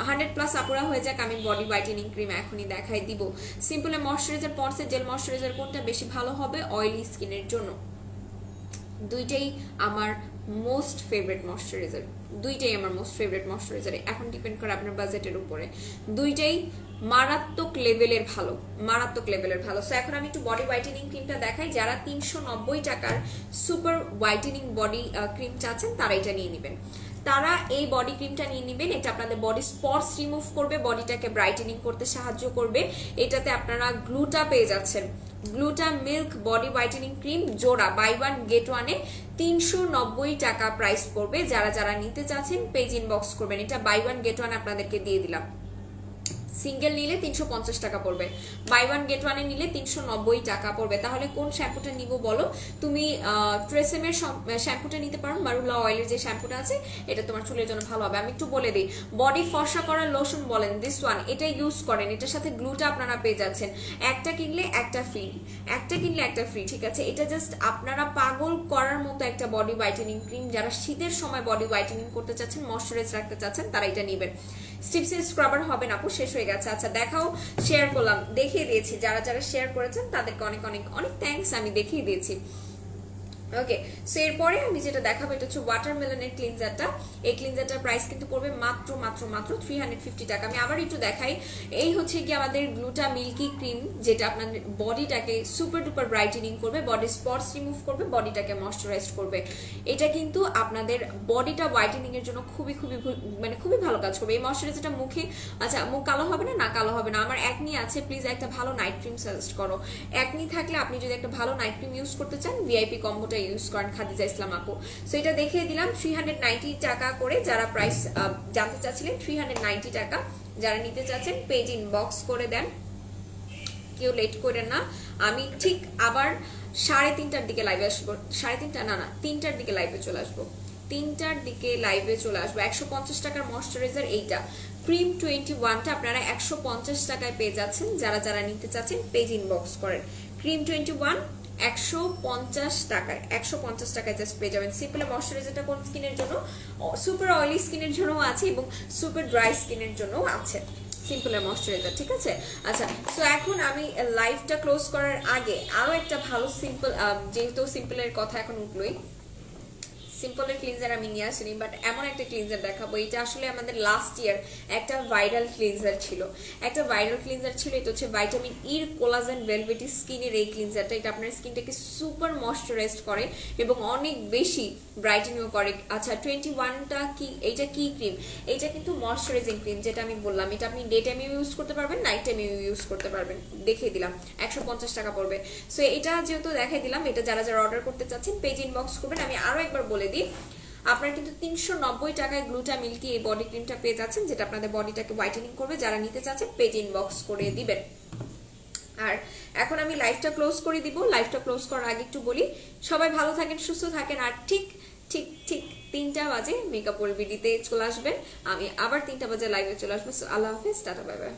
[SPEAKER 1] 100+ আপুরা হয়ে যাক। আমি বডি হোয়াইটেনিং ক্রিম এখনই দেখাই দিব। সিম্পল ময়শ্চারাইজার, পন্ডসের জেল ময়শ্চারাইজার কোনটা বেশি ভালো হবে অয়েলি স্কিনের জন্য? দুইটাই আমার মোস্ট ফেভারিট ময়শ্চারাইজার, দুইটাই আমার মোস্ট ফেভারিট ময়শ্চারাইজার। এখন ডিপেন্ড করে আপনার বাজেটের উপরে, দুইটাই মারাত্মক লেভেলের ভালো, মারাত্মক লেভেলের ভালো। সো এখন আমি একটু বডি হোয়াইটেনিং ক্রিমটা দেখাই। যারা 390 টাকার সুপার হোয়াইটেনিং বডি ক্রিম চাচ্ছেন তারা এটা নিয়ে নেবেন, তারা এই বডি ক্রিমটা নিয়ে নেবেন। এটা আপনাদের বডি স্পটস রিমুভ করবে, বডিটাকে ব্রাইটেনিং করতে সাহায্য করবে। এটাতে আপনারা গ্লুটা পেয়ে যাচ্ছেন, গ্লুটা মিল্ক বডি হোয়াইটেনিং ক্রিম জোড়া, বাই ওয়ান গেট ওয়ানে 390 টাকা প্রাইস পড়বে। যারা যারা নিতে চাচ্ছেন পেজ ইনবক্স করবেন। এটা বাই ওয়ান গেট ওয়ান আপনাদেরকে দিয়ে দিলাম। সিঙ্গেল নিলে 350 টাকা পড়বে, বাই ওয়ান গেট ওয়ানে নিলে 390 টাকা পড়বে। তাহলে কোন শ্যাম্পুটা নিব বলো? তুমি ট্রেসেমের শ্যাম্পুটা নিতে পারো, মারুলা অয়েলের যে শ্যাম্পুটা আছে এটা তোমার চুলের জন্য ভালো হবে। আমি একটু বলে দিই, বডি ফর্সা করার লোশন বলেন দিস ওয়ান, এটা ইউজ করেন। এটার সাথে গ্লুটা আপনারা পেয়ে যাচ্ছেন, একটা কিনলে একটা ফ্রি, একটা কিনলে একটা ফ্রি, ঠিক আছে? এটা জাস্ট আপনারা পাগল করার মতো একটা বডি হোয়াইটেনিং ক্রিম। যারা শীতের সময় বডি হোয়াইটেনিং করতে চাচ্ছেন, ময়শ্চারাইজ রাখতে চাচ্ছেন, তারা এটা নেবেন। স্টিপসের স্ক্রাবার হবে না আপু, শেষ হয়ে গেছে। আচ্ছা দেখাও, শেয়ার করলাম, দেখিয়ে দিয়েছি। যারা যারা শেয়ার করেছেন তাদেরকে অনেক অনেক অনেক থ্যাঙ্কস, আমি দেখিয়ে দিয়েছি। ওকে, সো এরপরে আমি যেটা দেখাবো এটা হচ্ছে ওয়াটারমেলনের ক্লিনজারটা। এই ক্লিনজারটার প্রাইস কিন্তু পড়বে মাত্র মাত্র মাত্র 350 টাকা। আমি আবার একটু দেখাই, এই হচ্ছে কি আমাদের গ্লুটা মিল্কি ক্রিম, যেটা আপনাদের বডিটাকে সুপার ডুপার ব্রাইটেনিং করবে, বডি স্পটস রিমুভ করবে, বডিটাকে ময়শ্চারাইজ করবে। এটা কিন্তু আপনাদের বডিটা হোয়াইটেনিং এর জন্য খুবই খুবই মানে খুবই ভালো কাজ করবে। এই ময়শ্চারাইজারটা মুখে, আচ্ছা মুখ কালো হবে না? না কালো হবে না। আমার একনি আছে, প্লিজ একটা ভালো নাইট ক্রিম সাজেস্ট করো। একনি থাকলে আপনি যদি একটা ভালো নাইট ক্রিম ইউজ করতে চান, ভিআইপি কম্বোটা ইউজ করেন, খাদিজা ইসলাম আপু। সো এটা দেখিয়ে দিলাম 390 টাকা করে। যারা প্রাইস জানতে চাচ্ছিলেন 390 টাকা, যারা নিতে চাচ্ছেন পেজ ইনবক্স করে দেন, কেউ লেট করেন না। আমি ঠিক আবার 3:30টার দিকে লাইভে আসবো, 3:30 না 3টার দিকে লাইভে চলে আসবো, 3টার দিকে লাইভে চলে আসবো। 150 টাকার ময়শ্চারাইজার এইটা ক্রিম 21টা আপনারা 150 টাকায় পেয়ে যাচ্ছেন। যারা যারা নিতে চাচ্ছেন পেজ ইনবক্স করেন। ক্রিম 21 150 টাকায়, 150 টাকায় জাস্ট পেয়ে যাবেন। সিম্পল ময়শ্চারাইজারটা কোন স্কিনের জন্য? সুপার অয়েলি স্কিনের জন্য আছে এবং সুপার ড্রাই স্কিনের জন্য আছে সিম্পলের ময়শ্চারাইজার, ঠিক আছে? আচ্ছা, সো এখন আমি লাইভটা ক্লোজ করার আগে আরো একটা ভালো সিম্পল, যেহেতু সিম্পলের কথা এখন উঠলোই, সিম্পলের ক্লিনজার আমি নিয়ে আসিনি, বাট এমন একটা ক্লিনজার দেখাবো। এটা আসলে আমাদের লাস্ট ইয়ার একটা ভাইরাল ক্লিনজার ছিল, একটা ভাইরাল ক্লিনজার ছিল। এটা হচ্ছে ভাইটামিন ইর কোলাজেন ভেলভেটি স্কিনের এই ক্লিনজারটা। এটা আপনার স্কিনটাকে সুপার ময়শ্চারাইজ করে এবং অনেক বেশি ব্রাইটেনিং করে। আচ্ছা 21টা কি, এইটা কি ক্রিম? এইটা কিন্তু ময়শ্চারাইজিং ক্রিম, যেটা আমি বললাম। এটা আপনি ডে টাইমে ইউজ করতে পারবেন, নাইট টাইমে ইউজ করতে পারবেন। দেখিয়ে দিলাম 150 টাকা পড়বে। সো এটা যেহেতু দেখাই দিলাম, এটা যারা যারা অর্ডার করতে চাচ্ছেন পেজ ইনবক্স করবেন। আমি আরো একবার বলে দিই, আপনারা কিন্তু 390 টাকায় গ্লুটা মিল্কি এই বডি ক্রিমটা পেয়ে যাচ্ছেন, যেটা আপনাদের বডিটাকে হোয়াইটেনিং করবে। যারা নিতে চাচ্ছেন পেজ ইনবক্স করে দিবেন। আর এখন আমি লাইভটা ক্লোজ করে দিব। লাইভটা ক্লোজ করার আগে একটু বলি, সবাই ভালো থাকেন, সুস্থ থাকেন। আর ঠিক ঠিক ঠিক 3টা বাজে মেকআপ ওয়ার্ল্ড বিডিতে চলে আসবেন। আমি আবার 3টা বাজে লাইভে চলে আসবো। সো আল্লাহ হাফেজ, টাটা, বাই বাই।